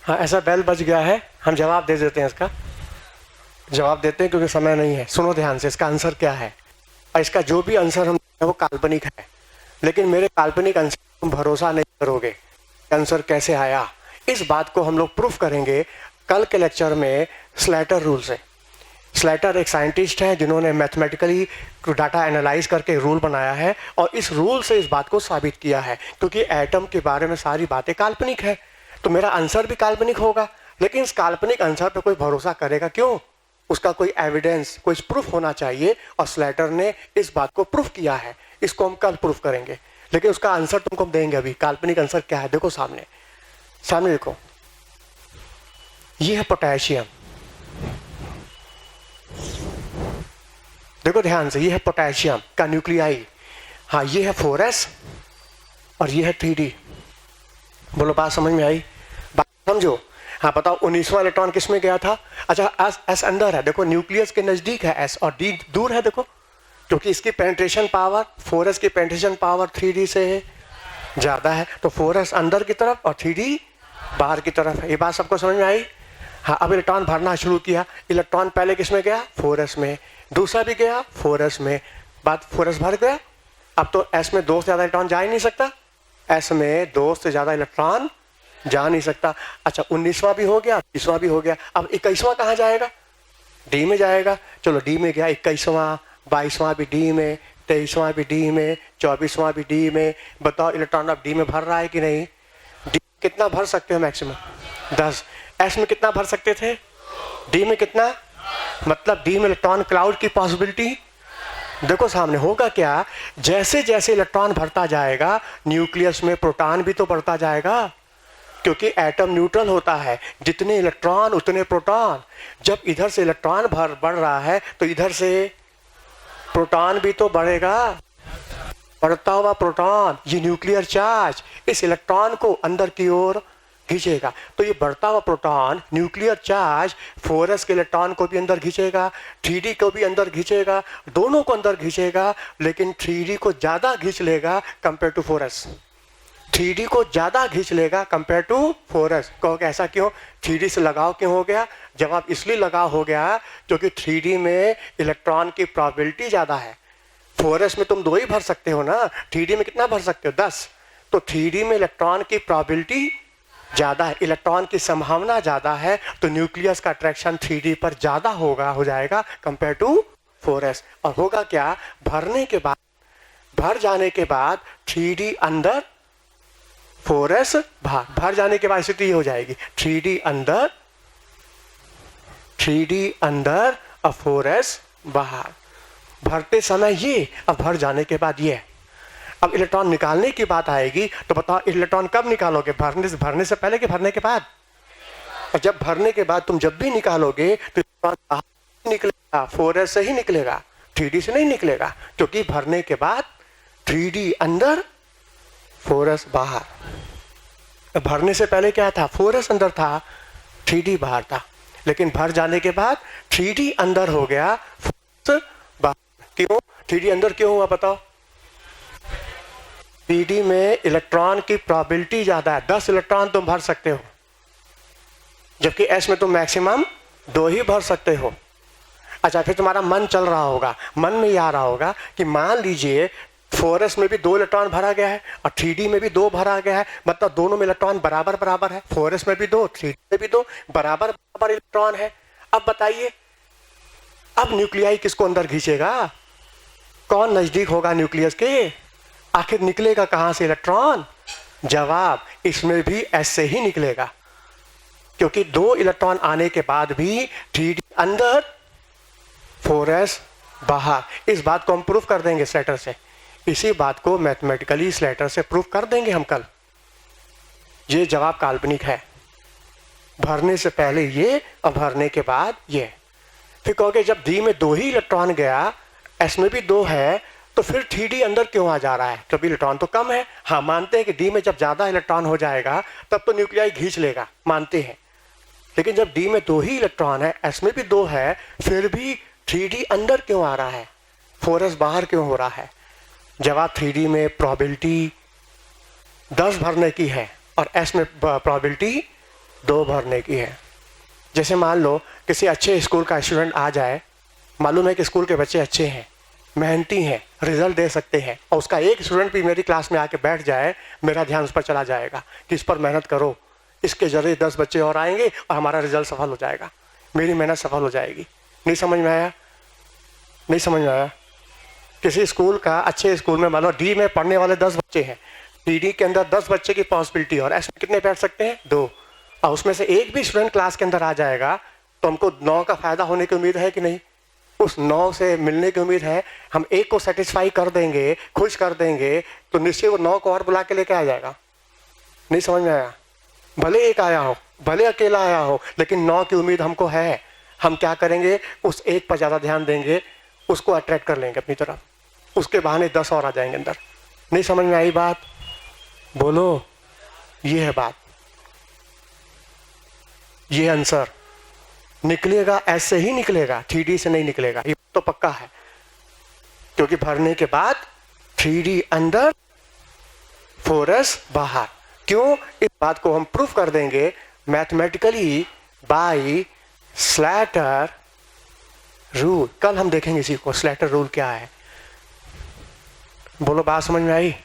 Speaker 1: हाँ, ऐसा बेल बज गया है, हम जवाब दे देते हैं। इसका जवाब देते हैं क्योंकि समय नहीं है। सुनो ध्यान से, इसका आंसर क्या है। और इसका जो भी आंसर हम वो काल्पनिक है, लेकिन मेरे काल्पनिक आंसर तुम भरोसा नहीं करोगे। आंसर कैसे आया, इस बात को हम लोग प्रूफ करेंगे कल के लेक्चर में स्लैटर रूल से। स्लैटर एक साइंटिस्ट है जिन्होंने मैथमेटिकली डाटा एनालाइज करके रूल बनाया है, और इस रूल से इस बात को साबित किया है। क्योंकि एटम के बारे में सारी बातें काल्पनिक है, तो मेरा आंसर भी काल्पनिक होगा। लेकिन इस काल्पनिक आंसर पर कोई भरोसा करेगा क्यों? उसका कोई एविडेंस, कोई प्रूफ होना चाहिए, और स्लैटर ने इस बात को प्रूफ किया है। इसको हम कल प्रूफ करेंगे, लेकिन उसका आंसर तुमको हम देंगे। अभी काल्पनिक आंसर क्या है देखो, सामने सामने देखो। ये है पोटेशियम, देखो ध्यान से, ये है पोटेशियम का न्यूक्लियाई। हाँ, ये है 4S और ये है 3D। बोलो, बात समझ में आई? बात समझो। हाँ बताओ, 19वां इलेक्ट्रॉन किस में गया था? अच्छा, एस अंदर है, देखो न्यूक्लियस के नजदीक है एस, और डी दूर है। देखो, क्योंकि इसकी पेनिट्रेशन पावर 4S की पेनिट्रेशन पावर 3D से ज्यादा है, तो 4S अंदर की तरफ और 3D बाहर की तरफ है। ये बात सबको समझ में आई? हाँ, अब इलेक्ट्रॉन भरना शुरू किया। इलेक्ट्रॉन पहले किस में गया? 4S में। दूसरा भी गया 4S में, बात 4S भर गया। अब तो S में 2 से ज्यादा इलेक्ट्रॉन जा ही नहीं सकता, S में 2 से ज्यादा इलेक्ट्रॉन जा नहीं सकता। अच्छा, 19वां भी हो गया, 20वां भी हो गया। अब 21वां कहाँ जाएगा? D में जाएगा। चलो, D में गया 21वां, 22वां भी D में, 23वां भी D में, 24वां भी D में। बताओ, इलेक्ट्रॉन अब D में भर रहा है कि नहीं? D कितना भर सकते हो? मैक्सिमम 10। S में कितना भर सकते थे? D में कितना? मतलब D में इलेक्ट्रॉन क्लाउड की पॉसिबिलिटी। देखो सामने होगा क्या, जैसे जैसे इलेक्ट्रॉन भरता जाएगा न्यूक्लियस में प्रोटॉन भी तो बढ़ता जाएगा, क्योंकि एटम न्यूट्रल होता है। जितने इलेक्ट्रॉन उतने प्रोटॉन। जब इधर से इलेक्ट्रॉन बढ़ रहा है तो इधर से प्रोटॉन भी तो बढ़ेगा। बढ़ता हुआ प्रोटॉन, ये न्यूक्लियर चार्ज इस इलेक्ट्रॉन को अंदर की ओर खींचेगा। तो ये बढ़ता हुआ प्रोटॉन, न्यूक्लियर चार्ज 4S के इलेक्ट्रॉन को भी अंदर खींचेगा, 3D को भी अंदर खींचेगा, दोनों को अंदर खींचेगा। लेकिन 3D को ज्यादा खींच लेगा कंपेयर टू 4S। 3D को ज्यादा खींच लेगा कंपेयर टू 4S। कहोगे ऐसा क्यों? 3D से लगाव क्यों हो गया? जवाब इसलिए लगाव हो गया क्योंकि 3D में इलेक्ट्रॉन की प्रोबेबिलिटी ज्यादा है। 4S में तुम 2 ही भर सकते हो ना, 3D में कितना भर सकते हो? 10। तो 3D में इलेक्ट्रॉन की प्रोबेबिलिटी ज्यादा है, इलेक्ट्रॉन की संभावना ज्यादा है, तो न्यूक्लियस का अट्रैक्शन 3D पर ज्यादा हो जाएगा कंपेयर टू 4S। और होगा क्या, भरने के बाद, भर जाने के बाद 3D अंदर 4S बाहर। भर जाने के बाद स्थिति हो जाएगी 3D अंदर और 4S बाहर। भरते समय ये, अब भर जाने के बाद ये। अब इलेक्ट्रॉन निकालने की बात आएगी, तो बताओ इलेक्ट्रॉन कब निकालोगे? भरने से पहले कि भरने के बाद? और जब भरने के बाद तुम जब भी निकालोगे तो इलेक्ट्रॉन बाहर निकलेगा, 4S से ही निकलेगा, 3D से नहीं निकलेगा। क्योंकि भरने के बाद 3D अंदर 4S बाहर। भरने से पहले क्या था? 4S अंदर था, 3D बाहर था। लेकिन भर जाने के बाद 3D अंदर हो गया, 4s बाहर। क्यों 3D अंदर क्यों हुआ बताओ? 3D में इलेक्ट्रॉन की प्रोबेबिलिटी ज्यादा है, 10 इलेक्ट्रॉन तुम भर सकते हो, जबकि S में तुम मैक्सिमम 2 ही भर सकते हो। अच्छा, फिर तुम्हारा मन चल रहा होगा, मन में ये आ रहा होगा कि मान लीजिए 4s में भी 2 इलेक्ट्रॉन भरा गया है और 3D में भी 2 भरा गया है, मतलब दोनों में इलेक्ट्रॉन बराबर बराबर है। 4s में भी 2, 3D में भी 2, बराबर बराबर इलेक्ट्रॉन है। अब बताइए, अब न्यूक्लियाई किसको अंदर खींचेगा? कौन नजदीक होगा न्यूक्लियस के? आखिर निकलेगा कहां से इलेक्ट्रॉन? जवाब, इसमें भी S से ही निकलेगा, क्योंकि 2 इलेक्ट्रॉन आने के बाद भी 3D अंदर, 4s बाहर। इस बात को हम प्रूफ कर देंगे स्लेटर से, इसी बात को मैथमेटिकली स्लेटर से प्रूफ कर देंगे हम कल। ये जवाब काल्पनिक है, भरने से पहले ये और भरने के बाद ये। फिर कहोगे जब D में 2 ही इलेक्ट्रॉन गया, S में भी 2 है, तो फिर 3D अंदर क्यों आ जा रहा है? क्योंकि इलेक्ट्रॉन तो कम है। हाँ, मानते हैं कि D में जब ज्यादा इलेक्ट्रॉन हो जाएगा तब तो न्यूक्लियाई खींच लेगा, मानते हैं। लेकिन जब D में 2 ही इलेक्ट्रॉन है, S में भी 2 है, फिर भी 3D अंदर क्यों आ रहा है, 4s बाहर क्यों हो रहा है? जवाब, 3D में प्रोबेबिलिटी 10 भरने की है और S में प्रोबेबिलिटी 2 भरने की है। जैसे मान लो किसी अच्छे स्कूल का स्टूडेंट आ जाए, मालूम है कि स्कूल के बच्चे अच्छे हैं, मेहनती हैं, रिजल्ट दे सकते हैं, और उसका एक स्टूडेंट भी मेरी क्लास में आके बैठ जाए, मेरा ध्यान उस पर चला जाएगा कि इस पर मेहनत करो, इसके जरिए 10 बच्चे और आएंगे और हमारा रिजल्ट सफल हो जाएगा, मेरी मेहनत सफल हो जाएगी। नहीं समझ में आया? नहीं समझ में आया? किसी स्कूल का, अच्छे स्कूल में मान लो D में पढ़ने वाले 10 बच्चे हैं, TD के अंदर 10 बच्चे की पॉसिबिलिटी, और S में कितने बैठ सकते हैं? 2, और उसमें से एक भी स्टूडेंट क्लास के अंदर आ जाएगा तो हमको 9 का फायदा होने की उम्मीद है कि नहीं? उस 9 से मिलने की उम्मीद है। हम एक को सेटिस्फाई कर देंगे, खुश कर देंगे, तो निश्चय वो 9 को और बुला के लेके आ जाएगा। नहीं समझ में आया? भले एक आया हो, भले अकेला आया हो, लेकिन 9 की उम्मीद हमको है। हम क्या करेंगे, उस एक पर ज्यादा ध्यान देंगे, उसको अट्रैक्ट कर लेंगे अपनी तरफ, उसके बहाने 10 और आ जाएंगे अंदर। नहीं समझ में आई बात? बोलो, ये है बात, ये आंसर निकलेगा, S से ही निकलेगा, 3D से नहीं निकलेगा, ये तो पक्का है। क्योंकि भरने के बाद 3D अंदर, 4s बाहर। क्यों? इस बात को हम प्रूफ कर देंगे मैथमेटिकली बाय स्लैटर रूल। कल हम देखेंगे इसी को, स्लैटर रूल क्या है। बोलो, बात समझ में आई?